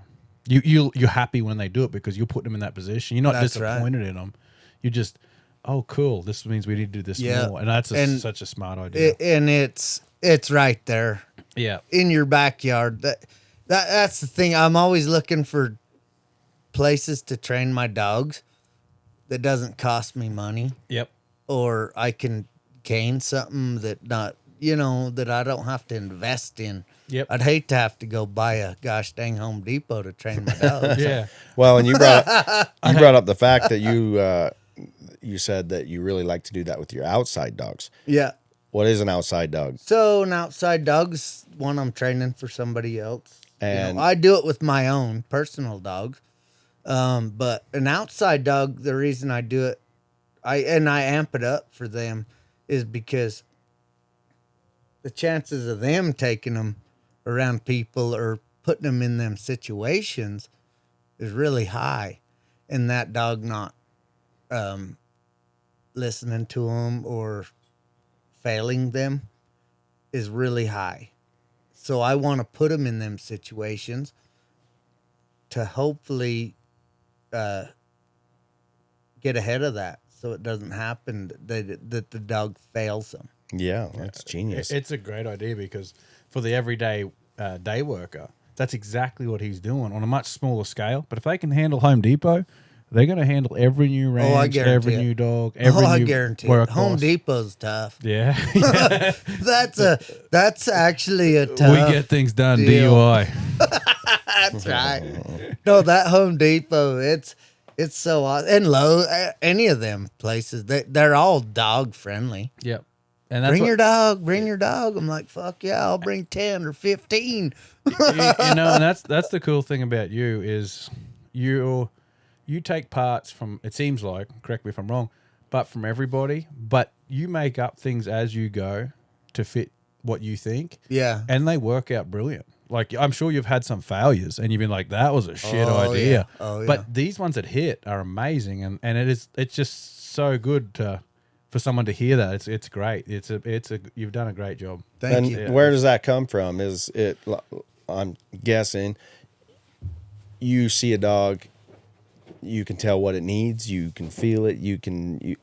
Yeah. You're happy when they do it because you're putting them in that position. You're not disappointed in them. You're just, oh, cool. This means we need to do this more. And that's such a smart idea. And it's right there. Yeah. In your backyard. That's the thing. I'm always looking for places to train my dogs that doesn't cost me money. Yep. Or I can gain something that that I don't have to invest in. Yep. I'd hate to have to go buy a gosh dang Home Depot to train my dogs. Yeah. Well, and you brought up the fact that you said that you really like to do that with your outside dogs. Yeah. What is an outside dog? So an outside dog's one I'm training for somebody else. And I do it with my own personal dogs. But an outside dog, the reason I do it, I amp it up for them, is because the chances of them taking them around people or putting them in them situations is really high, and that dog not listening to them or failing them is really high. So I want to put them in them situations to hopefully get ahead of that, so it doesn't happen that the dog fails them. yeah, that's genius. It's a great idea, because for the everyday day worker, that's exactly what he's doing on a much smaller scale. But if they can handle Home Depot, they're going to handle every new ranch, every new dog, every new guarantee work it. Home boss. Depot's tough. Yeah. That's actually a tough. We get things done, deal. DUI. That's right. No, that Home Depot, it's so awesome. And Lowe's, any of them places, they're all dog friendly. Yep. And that's Bring your dog. I'm like, fuck yeah, I'll bring 10 or 15. and that's the cool thing about you is you take parts from, it seems like, correct me if I'm wrong, but from everybody, but you make up things as you go to fit what you think. Yeah. And they work out brilliant. Like, I'm sure you've had some failures and you've been like, that was a shit idea. Yeah. Oh, yeah. But these ones that hit are amazing, and it's just so good for someone to hear that. It's great. You've done a great job. Thank you. Where does that come from? Is it, I'm guessing, you see a dog, you can tell what it needs, you can feel it,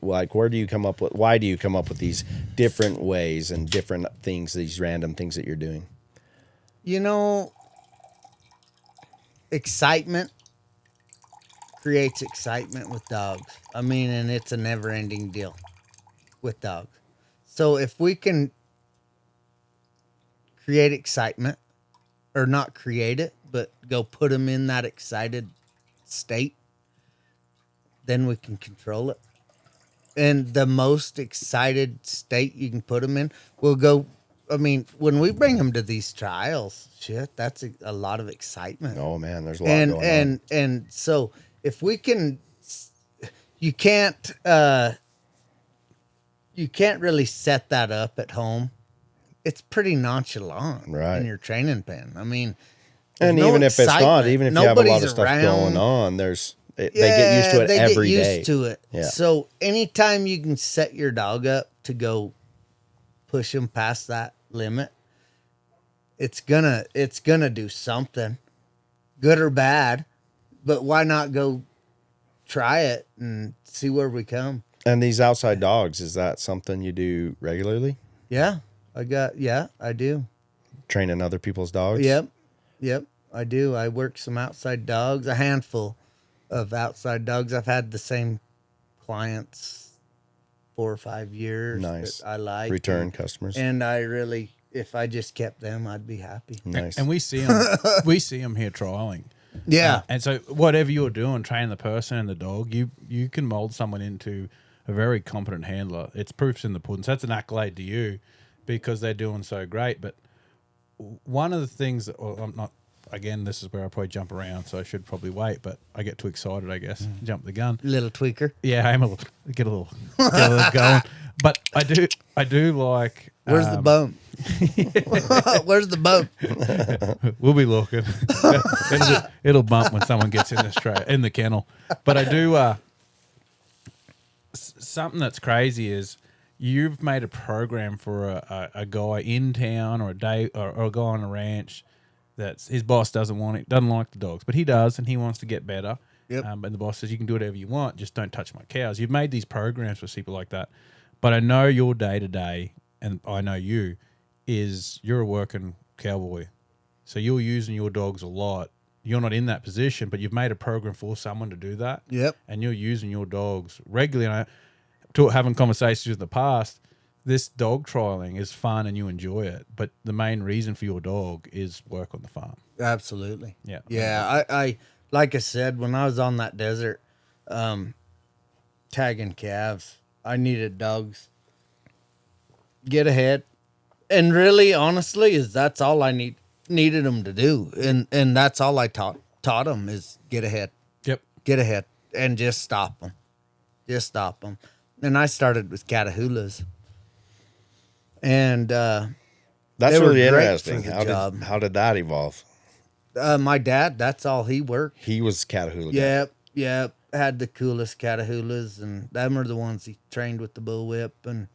why do you come up with these different ways and different things, these random things that you're doing? Excitement creates excitement with dogs. I mean, and it's a never-ending deal with dogs. So if we can create excitement, or not create it, but go put them in that excited state, then we can control it. And the most excited state you can put them in will go. I mean, when we bring them to these trials, shit, that's a lot of excitement. Oh man, there's a lot going on. And so if we can, you can't really set that up at home. It's pretty nonchalant in your training pen. I mean, and even if it's not, even if you have a lot of stuff going on, they get used to it every day. They get used to it. Yeah. So anytime you can set your dog up to go push him past that limit, it's gonna do something, good or bad. But why not go try it and see where we come? And these outside dogs, is that something you do regularly? Yeah, I do. Training other people's dogs? Yep, I do. I work some outside dogs, a handful of outside dogs. I've had the same clients 4 or 5 years. Nice. That I like. Return customers. And I really, if I just kept them, I'd be happy. Nice. And we see them here trialing. Yeah. And so whatever you're doing, training the person and the dog, you can mold someone into a very competent handler. It's proofs in the pudding. So that's an accolade to you because they're doing so great. But one of the things that, well, I'm not, again, this is where I probably jump around, so I should probably wait, but I get too excited, I guess. Jump the gun. Little tweaker. Yeah, get a little going. But I do like. Where's the bump? Where's the bump? We'll be looking. It'll bump when someone gets in the kennel. But I do. Something that's crazy is you've made a program for a guy in town or a day or a guy on a ranch that's his boss doesn't like the dogs, but he does, and he wants to get better. Yep. And the boss says, you can do whatever you want, just don't touch my cows. You've made these programs for people like that. But I know your day-to-day, and I know you're a working cowboy. So you're using your dogs a lot. You're not in that position, but you've made a program for someone to do that. Yep. And you're using your dogs regularly. And having conversations in the past, this dog trialing is fun and you enjoy it. But the main reason for your dog is work on the farm. Absolutely. Yeah. Yeah. I like I said, when I was on that desert, tagging calves, I needed dogs. Get ahead. And really, honestly, that's all I needed them to do. And that's all I taught them is get ahead. Yep. Get ahead and just stop them. Just stop them. And I started with Catahoulas. And That's they were really great interesting. for the job. How did that evolve? my dad, that's all he worked. He was Catahoula guy. Yep. Had the coolest Catahoulas, and them are the ones he trained with the bullwhip. And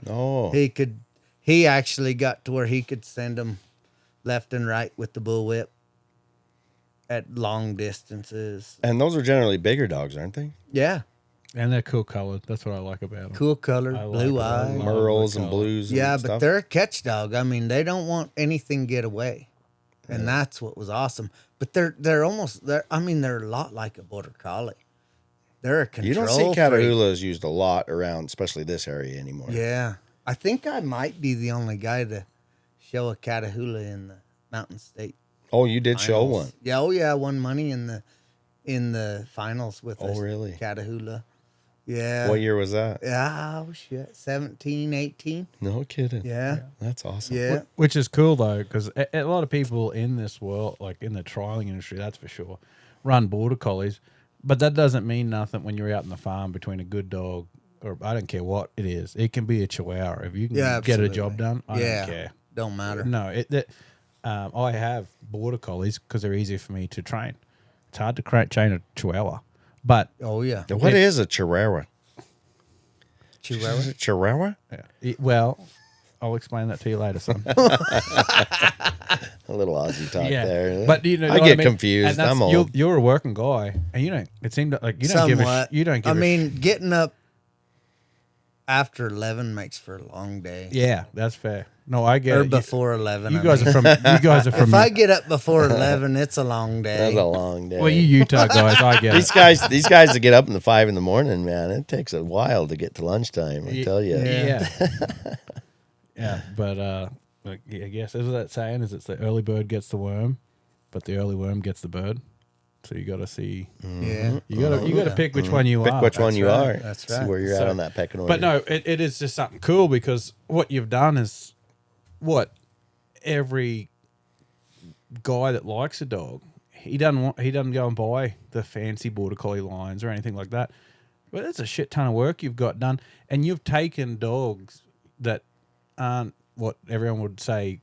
he actually got to where he could send them left and right with the bullwhip at long distances. And those are generally bigger dogs, aren't they? Yeah. And they're cool colored. That's what I like about them. Cool color, blue eyes. Merles and blues. Yeah, and but stuff. they're a catch dog. I mean, they don't want anything get away. And that's what was awesome. But they're almost they're a lot like a border collie. They're a control You don't see freak. Catahoulas used a lot around, especially this area anymore. Yeah. I think I might be the only guy to show a Catahoula in the Mountain State. Oh, you did show one. Yeah, I won money in the finals with a really? Catahoula. Yeah. What year was that? Yeah, oh shit. 17, 18. No kidding. Yeah. That's awesome. Yeah. Which is cool though, because a lot of people in this world, like in the trialing industry, that's for sure, run border collies. But that doesn't mean nothing when you're out in the farm between a good dog, or I don't care what it is. It can be a Chihuahua. If you can get a job done, I don't care. Don't matter. No, I have border collies because they're easier for me to train. It's hard to train a Chihuahua, but Oh yeah. What is a Chihuahua? Chihuahua. Chihuahua? well, I'll explain that to you later, son. A little Aussie talk there. But you know, I what get mean? confused. And that's- I'm old. You're a working guy, and you don't. It seemed like you don't Somewhat. give a. You don't give. I mean, getting up after 11 makes for a long day. Yeah, that's fair. No, I get Or it. before 11. You guys are from. You guys are from. If I get up before 11, it's a long day. That's a long day. well, you Utah guys, I get these guys that get up in the 5 in the morning, man, it takes a while to get to lunchtime. I tell you. Yeah. Yeah, but like, I guess is what that saying is it's the early bird gets the worm, but the early worm gets the bird. So you got to see. Yeah. You got to pick which one you Pick are. which one you right. are. That's See right. where you're at on that pecking order. But no, it is just something cool because what you've done is what every guy that likes a dog, he doesn't go and buy the fancy border collie lines or anything like that. But it's a shit ton of work you've got done, and you've taken dogs that aren't what everyone would say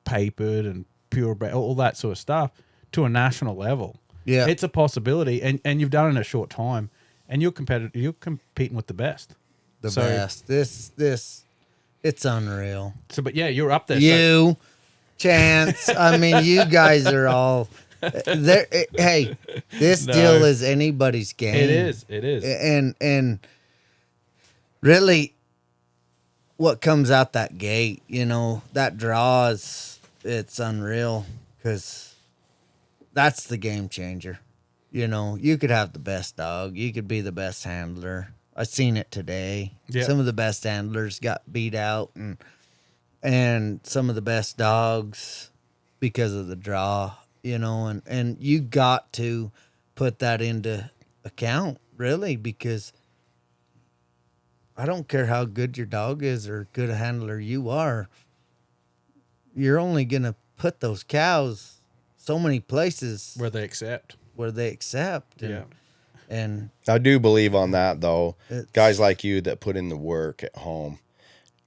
papered and purebred, all that sort of stuff, to a national level. Yeah. It's a possibility, and you've done it in a short time, and you're competitive. You're competing with the best. The So- best. This, it's unreal. So, but yeah, you're up there. You, Chance. I mean, you guys are all there. Hey, this No. deal is anybody's game. It is. It is. And really, what comes out that gate, that draws, it's unreal because that's the game changer. You could have the best dog, you could be the best handler. I seen it today. Yeah. Some of the best handlers got beat out, and some of the best dogs because of the draw, and you got to put that into account, really, because I don't care how good your dog is or good a handler you are. You're only going to put those cows so many places Where they accept. where they accept. And, Yeah. and I do believe on that, though. It's- Guys like you that put in the work at home,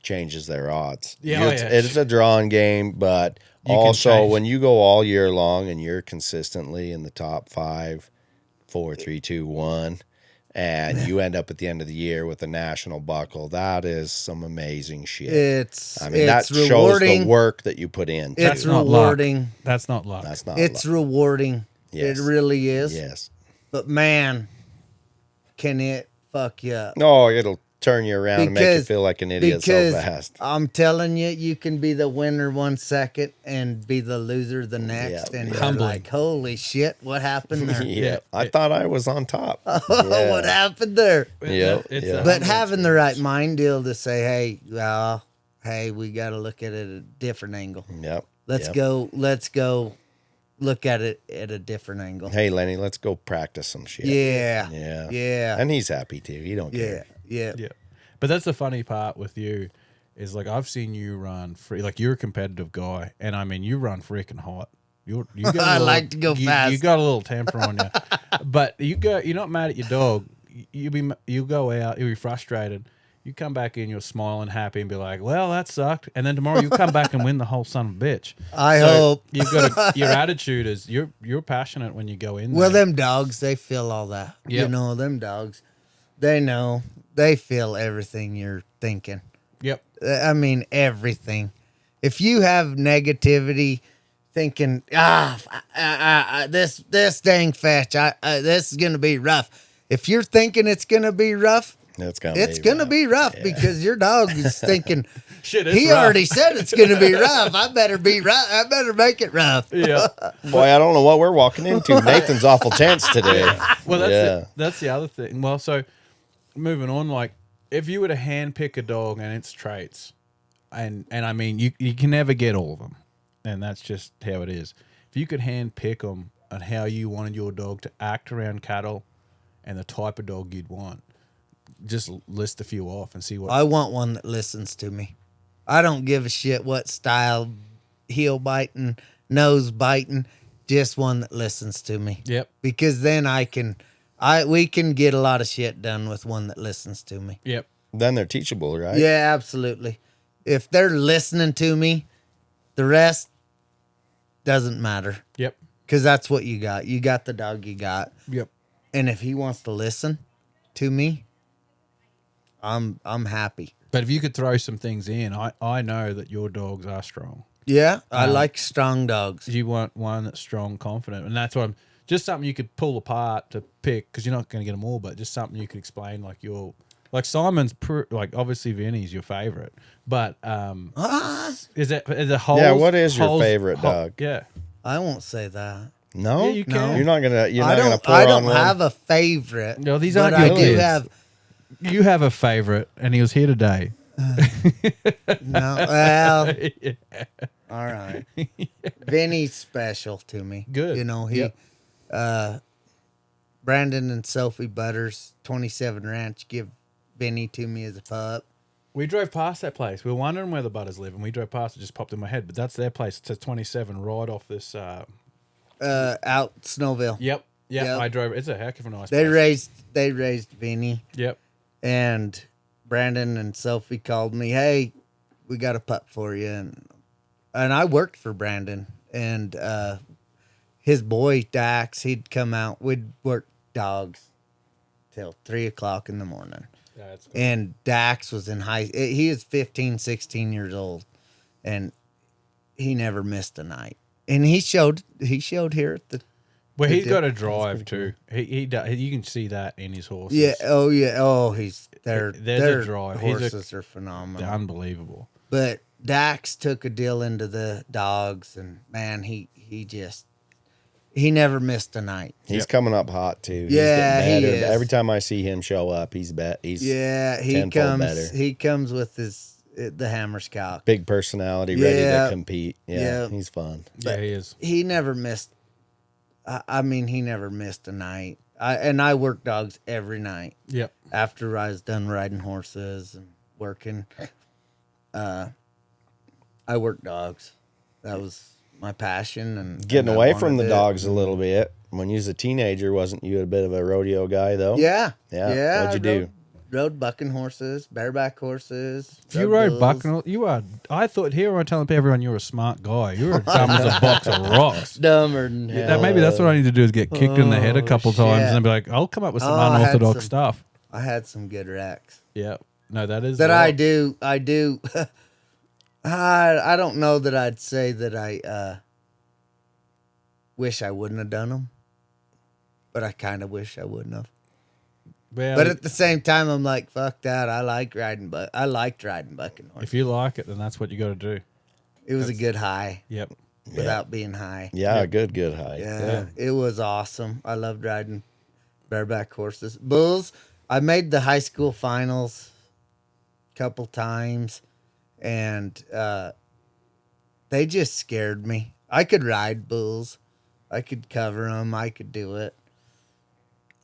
changes their odds. Yeah, oh, yeah. It's a drawing game, but You can also change. when you go all year long and you're consistently in the top 5, 4, 3, 2, 1, and you end up at the end of the year with a national buckle, that is some amazing shit. It's that shows rewarding. the work that you put in. It's not luck. rewarding. That's not luck. That's not It's luck. rewarding. Yes. It really is. Yes. But man, can it fuck you up? No, it'll turn you around and make you feel like an idiot so Because fast. I'm telling you, you can be the winner 1 second and be the loser the next, Yeah. and you're Humbling. like, "Holy shit, what happened there? Yeah, I thought I was on top. What happened there?" Yeah, It's yeah. a But humbling having the right experience. mind deal to say, "Hey, well, hey, we got to look at it at a different angle. Yep. Let's yep. go. Let's go look at it at a different angle." Hey, Lenny, let's go practice some shit. Yeah, Yeah. yeah, And he's happy too. He don't yeah, care. yeah. Yeah, but that's the funny part with you, is like I've seen you run free. Like you're a competitive guy, and I mean you run freaking hot. You got a I little- like to go fast. You got a little temper on you, but you're not mad at your dog. You go out, you'll be frustrated. You come back in, you're smiling, happy, and be like, "Well, that sucked." And then tomorrow you come back and win the whole son of a bitch. I hope. You've got your attitude is you're passionate when you go in. Well, there. them dogs, they feel all that. You Yep. know, them dogs, they know. They feel everything you're thinking. Yep. I mean, everything. If you have negativity, thinking, this dang fetch, this is gonna be rough. If you're thinking it's gonna be rough, It's gonna it's be gonna rough. be rough because your dog is thinking. Shit, it's He rough. already said it's gonna be rough. I better be rough. I better make it rough. Yeah. Boy, I don't know what we're walking into. Nathan's awful tense today. Well, Yeah. that's the other thing. Well, so moving on, like if you were to hand pick a dog and its traits, and I mean you can never get all of them, and that's just how it is. If you could hand pick them on how you wanted your dog to act around cattle, and the type of dog you'd want, just list a few off and see what. I want one that listens to me. I don't give a shit what style, heel biting, nose biting, just one that listens to me. Yep. Because then we can get a lot of shit done with one that listens to me. Yep. Then they're teachable, right? Yeah, absolutely. If they're listening to me, the rest doesn't matter. Yep. Because that's what you got. You got the dog you got. Yep. And if he wants to listen to me, I'm happy. But if you could throw some things in, I know that your dogs are strong. Yeah, I like strong dogs. You want one that's strong, confident, and that's what I'm just something you could pull apart to pick, because you're not going to get them all, but just something you could explain, like Simon's like obviously Vinny's your favorite, but is it Holes? Yeah, what is your Holes- favorite dog? Yeah, I won't say that. No, Yeah, you can. You're not gonna. You're I not gonna don't. pour I on don't one. have a favorite. No, these but aren't I your do kids. have. you have a favorite, and he was here today. No, well, all right. Vinny's special to me. Good. You know, he, Yep. Brandon and Sophie Butters, 27 Ranch, give Vinny to me as a pup. We drove past that place. We were wondering where the Butters live, and we drove past. It just popped in my head, but that's their place. It's a 27 right off this. Out Snowville. Yep. Yep. I drove. It's a heck of a nice They place. raised Vinny, Yep. and Brandon and Sophie called me. Hey, we got a pup for you, and I worked for Brandon, and his boy Dax. He'd come out. We'd work dogs till 3:00 in the morning. Yeah, it's cool. And Dax was in he was 15, 16 years old, and he never missed a night. And he showed here at the. Well, he's did. got a drive too. He does. You can see that in his horses. Yeah. Oh yeah. Oh, their There's a drive. horses are phenomenal. Unbelievable. But Dax took a deal into the dogs, and man, he never missed a night. He's Yep. coming up hot too. He's Yeah, getting he better. is. Every time I see him show up, he's Yeah, he tenfold comes. better. He comes with the hammer scout. big personality, ready Yeah. to compete. Yeah, Yeah. he's fun. Yeah, he is. He never missed. I mean, he never missed a night. I worked dogs every night Yep. after I was done riding horses and working. I worked dogs. That was my passion, and Getting and I away from the wanted it. dogs a little bit. When you was a teenager, wasn't you a bit of a rodeo guy though? Yeah, Yeah. yeah. What'd you do? rode bucking horses, bareback horses. You rode bulls. bucking. You are. I thought here I'm telling everyone you're a smart guy. You're dumb as a box of rocks. Dumber than hell. That maybe that's what I need to do is get kicked in the head a couple times shit. and be like, I'll come up with some I had unorthodox some- stuff. I had some good wrecks. Yeah. No, that is That right. I do. I don't know that I'd say that I wish I wouldn't have done them, but I kind of wish I wouldn't have. Well, But at the same time, I'm like, fuck that. I liked riding bucking horses. if you like it, then that's what you got to do. It was a good high Yep. without being high. Yeah, good hike. Yeah, it was awesome. I loved riding bareback horses. Bulls, I made the high school finals a couple times, and they just scared me. I could ride bulls. I could cover them. I could do it.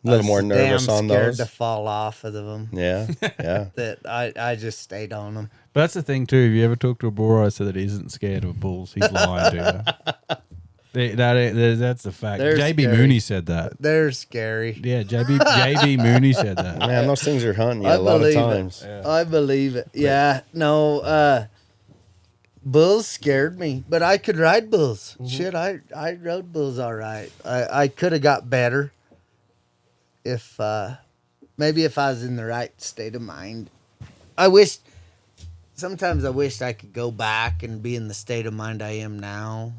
A little I more was nervous damn on scared those. to fall off of them. Yeah, yeah. That I just stayed on them. But that's the thing too. If you ever talk to a bull rider that isn't scared of bulls, he's lying to you. That's the fact. They're JB scary. Mooney said that. They're scary. Yeah, JB Mooney said that. Man, those things are hunting you I a lot of believe it. times. I believe it. Yeah. No, bulls scared me, but I could ride bulls. Shit, I rode bulls all right. I could have got better if maybe if I was in the right state of mind. Sometimes I wished I could go back and be in the state of mind I am now.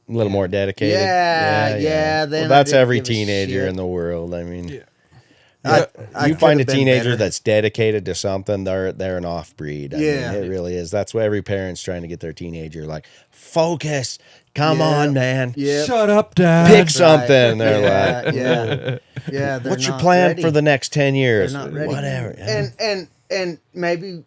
A little more dedicated. Yeah, then Well, that's I didn't every give a teenager shit. in the world. I mean, I you could find a have been teenager better. that's dedicated to something, they're an off breed. Yeah. It really is. That's what every parent's trying to get their teenager like, focus, come Yeah. on, man. Yep. Shut up, Dad. Pick Right. something. They're yeah, like, yeah. They're what's your not plan ready. for the next 10 They're years? not ready. Whatever. Yeah. And maybe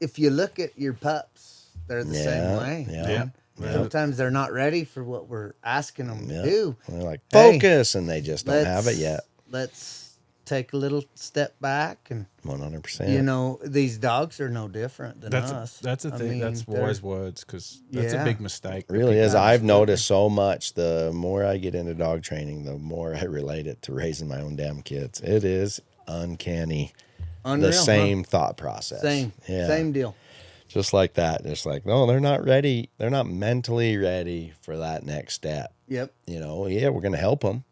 if you look at your pups, they're the same way. Yeah. man. Sometimes they're not ready for what we're asking them Yeah. to do. They're like, Hey, focus, and they just don't have it yet. Let's take a little step back, and 100%. you know, these dogs are no different than us. That's a I thing. mean, That's they're- wise words because that's a Yeah. big mistake. It really is. Absolutely. I've noticed so much. The more I get into dog training, the more I relate it to raising my own damn kids. It is uncanny. Unreal, The huh? same thought process. Same deal. Just like that. Just like, no, they're not ready. They're not mentally ready for that next step. Yep. You know, yeah, we're going to help them.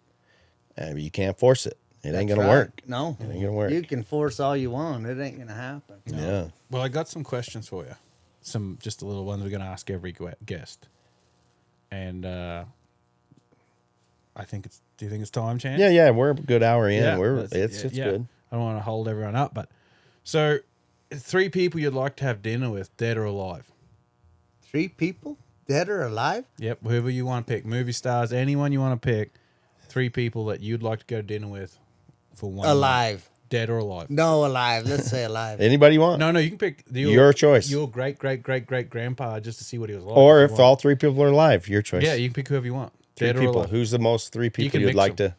You can't force it. It ain't That's going to right. work. No, It ain't gonna work. You can force all you want. It ain't gonna happen. Yeah. Well, I got some questions for you. Some just a little ones we're going to ask every guest. And I think it's. Do you think it's time, Chance? Yeah. We're a good hour in. It's It's good. I don't want to hold everyone up, but so 3 people you'd like to have dinner with, dead or alive. 3 people, dead or alive? Yep, whoever you want to pick, movie stars, anyone you want to pick. 3 people that you'd like to go to dinner with for one night. Alive. Dead or alive. No, alive. Let's say alive. Anybody you want? No, you can pick Your choice. Your great grandpa just to see what he was like. Or you if want. all 3 people are alive, your choice. Yeah, you can pick whoever you want. 3 Dead or people. alive. Who's the most 3 people can you'd mix like them. to?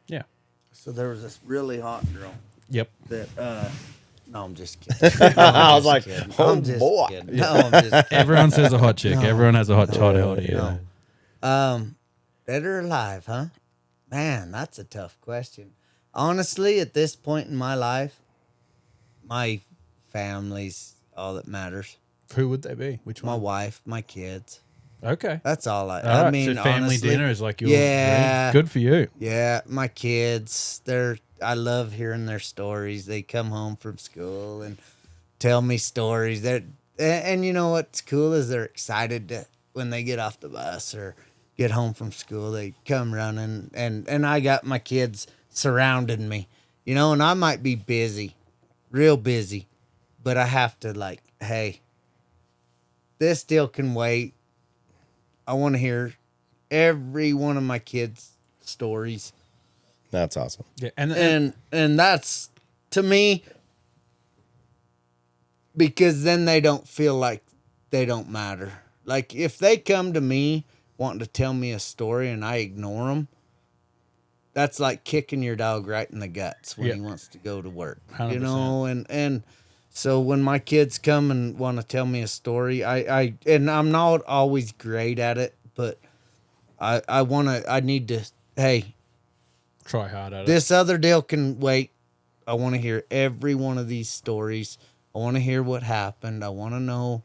Yeah. So there was this really hot girl Yep. that. No, I'm just kidding. I was like, Kidding. oh I'm just boy. kidding. No, I'm just kidding. Everyone says a hot chick. Everyone has a hot hottie. No. Dead or alive, huh? Man, that's a tough question. Honestly, at this point in my life, my family's all that matters. Who would they be? Which My one? wife, my kids. Okay. That's all I. All I right, mean, so family honestly, dinner is like your Yeah. dream. Good for you. Yeah, my kids. I love hearing their stories. They come home from school and tell me stories. And you know what's cool is they're excited to when they get off the bus or get home from school. They come running, and I got my kids surrounding me, you know. And I might be busy, real busy, but I have to like, hey, this deal can wait. I want to hear every one of my kids' stories. That's awesome. Yeah, and And that's to me because then they don't feel like they don't matter. Like if they come to me wanting to tell me a story and I ignore them, that's like kicking your dog right in the guts when Yeah. he wants to go to work. 100%. You know, and so when my kids come and want to tell me a story, and I'm not always great at it, but I need to, hey, try hard at it. this other deal can wait. I want to hear every one of these stories. I want to hear what happened. I want to know,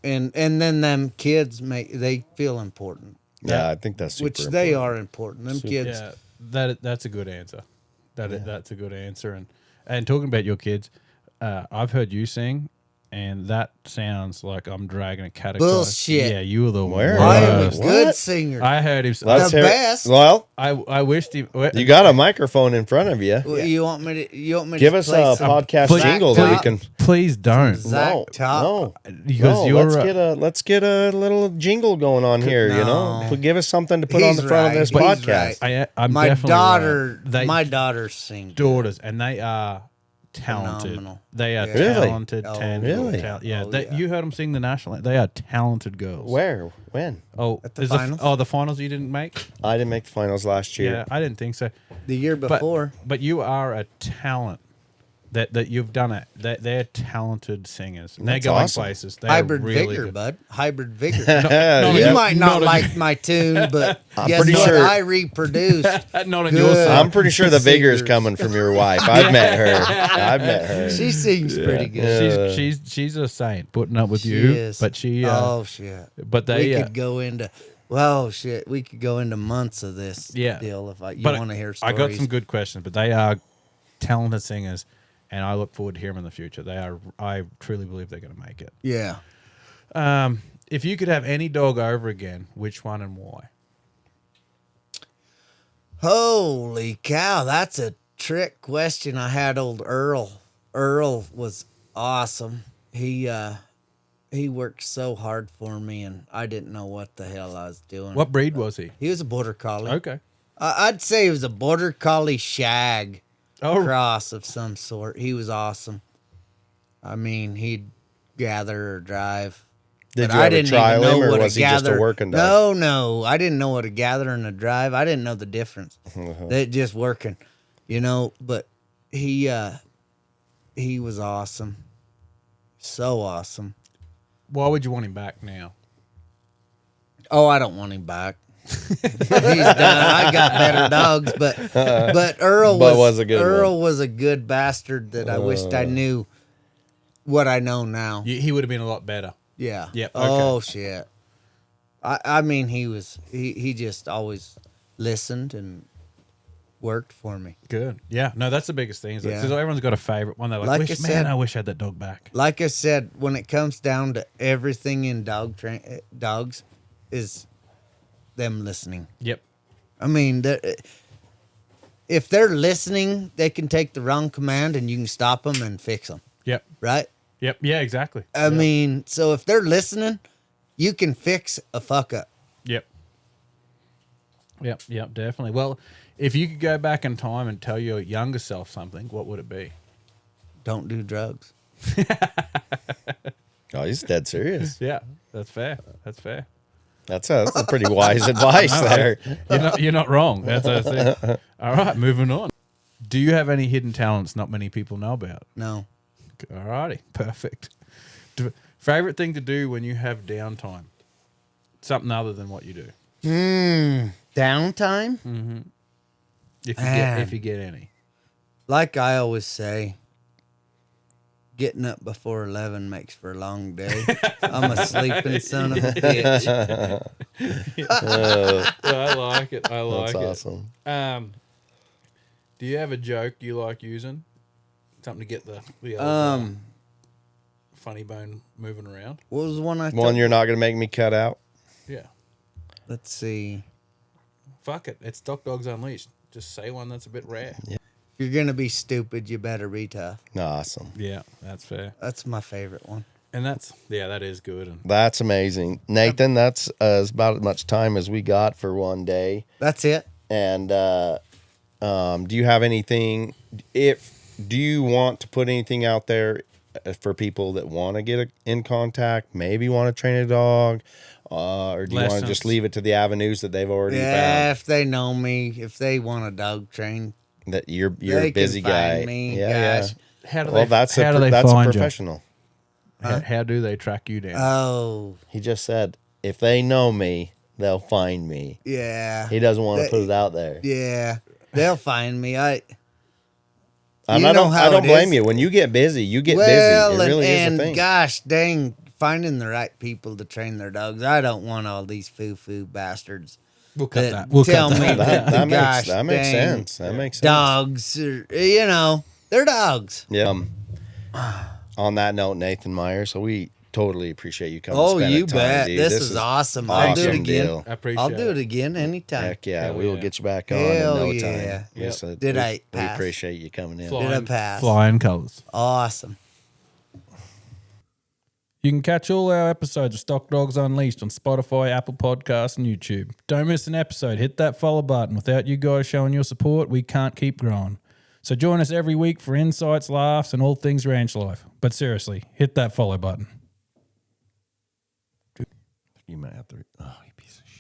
and then them kids they feel important, Yeah, I think that's super which they important. are important. Them kids. Yeah, that's a good answer. That's a good answer. And talking about your kids, I've heard you sing, and that sounds like I'm dragging a category. Bullshit. Yeah, you were the Where? I am a worst. What? good singer. I heard him. Let's The hear it. best. Well, I wished he. you got a microphone in front of you. Well, you want me to Give to us play a some podcast Please- jingle Zach that we Top? can. Please don't, Zach No, Top? no, because no. you're. Let's get a little jingle going on here. No. Give us something to put on the front of this He's podcast. right. I'm my definitely daughter, right. my daughter sings. Daughters, and they are talented. Phenomenal. They are Yeah. Really? talented. Oh, tangible really? talent. Yeah, Oh, that yeah. you heard them sing the national. They are talented girls. Where? When? Oh, At the is finals? the finals you didn't make? I didn't make the finals last year. Yeah, I didn't think so. The year But before. but you are a talent. That you've done it. They're talented singers. And they're That's going awesome. places. They're Hybrid really vigor, good. bud. Hybrid vigor. Yeah. You might not Not a- like my tune, but I'm guess pretty what? sure- I reproduced. Not on Good. your side. I'm pretty sure the vigor is Singers. coming from your wife. I've met her. I've met her. She sings pretty good. She's a saint putting up with She you. is. But she. Oh shit. But they. We could go into. Well, shit. We could go into months of this Yeah. deal if you but want to hear I stories. got some good questions, but they are talented singers, and I look forward to hearing them in the future. They are. I truly believe they're going to make it. Yeah. If you could have any dog over again, which one and why? Holy cow, that's a trick question. I had old Earl. Earl was awesome. He worked so hard for me, and I didn't know what the hell I was doing. What breed was he? He was a border collie. Okay. I'd say he was a border collie shag Oh, cross of some sort. He was awesome. I mean, he'd gather or drive. Did But you I ever didn't trial even know him, or what was he just a gather- working dog? No. I didn't know what a gather and a drive. I didn't know the difference. They just working, But he was awesome, so awesome. why would you want him back now? Oh, I don't want him back. He's done. I got better dogs, but Earl But was, was a good Earl was a good bastard that I wished I knew what I know now. He would have been a lot better. Yeah. Yep, Oh shit. I mean, he just always listened and worked for me. Good. Yeah. No, that's the biggest thing. Because Yeah. everyone's got a favorite one. They're like, Like I man, said- I wish I had that dog back. Like I said, when it comes down to everything in dogs, is them listening. Yep. I mean, if they're listening, they can take the wrong command and you can stop them and fix them, Yep. right? Yep. Yeah, exactly. I mean, so if they're listening, you can fix a fuck up. Yep. Yep, definitely. Well, if you could go back in time and tell your younger self something, what would it be? Don't do drugs. Oh, he's dead serious. Yeah, that's fair. That's fair. That's a pretty wise advice there. You're not wrong. That's it. All right, moving on. Do you have any hidden talents not many people know about? No. All righty, perfect. Favorite thing to do when you have downtime? Something other than what you do. Downtime? If you get any. Like I always say, getting up before 11 makes for a long day. I'm a sleeping son of a bitch. I like it. I like That's it. awesome. Do you have a joke you like using? Something to get the old, funny bone moving around? What was the one I One told? you're not going to make me cut out. Yeah. Let's see. Fuck it. It's Stockdogs Unleashed. Just say one that's a bit rare. If you're going to be stupid, you better be tough. Awesome. Yeah, that's fair. That's my favorite one. And that is good. And That's amazing. Nathan, that's about as much time as we got for one day. That's it. And do you have anything? Do you want to put anything out there for people that want to get in contact, maybe want to train a dog, or do you want to just Lessons. leave it to the avenues that they've already Yeah, found? if they know me, if they want a dog train, That you're they a busy can find guy. me. Yeah, Gosh. how do Well, they? that's how do they that's a find professional. you? How do they track you down? Oh, He just said, if they know me, they'll find me. yeah. He doesn't want to They- put it out there. Yeah, they'll find me. And You I know don't, how I don't it blame is. you. When you get busy, you get Well, busy. It really and is a thing. gosh dang, finding the right people to train their dogs. I don't want all these foo-foo bastards. We'll cut that that. We'll tell cut me that. that, that gosh makes dang, sense. That makes sense. dogs are, they're dogs. Yeah. On that note, Nathan Meyer, so we totally appreciate you coming. Oh, spending you time, bet. dude. This is awesome. I'll do it awesome again. deal. I appreciate I'll do it. it again anytime. Heck yeah, Hell we will yeah. get you back on Hell in no yeah. time. Yep. Yes, Did we, I we pass? appreciate you coming in. Did I pass? Flying colours. Awesome. You can catch all our episodes of Stock Dogs Unleashed on Spotify, Apple Podcasts, and YouTube. Don't miss an episode. Hit that follow button. Without you guys showing your support, we can't keep growing. So join us every week for insights, laughs, and all things ranch life. But seriously, hit that follow button. You might have to. Oh, you piece of shit.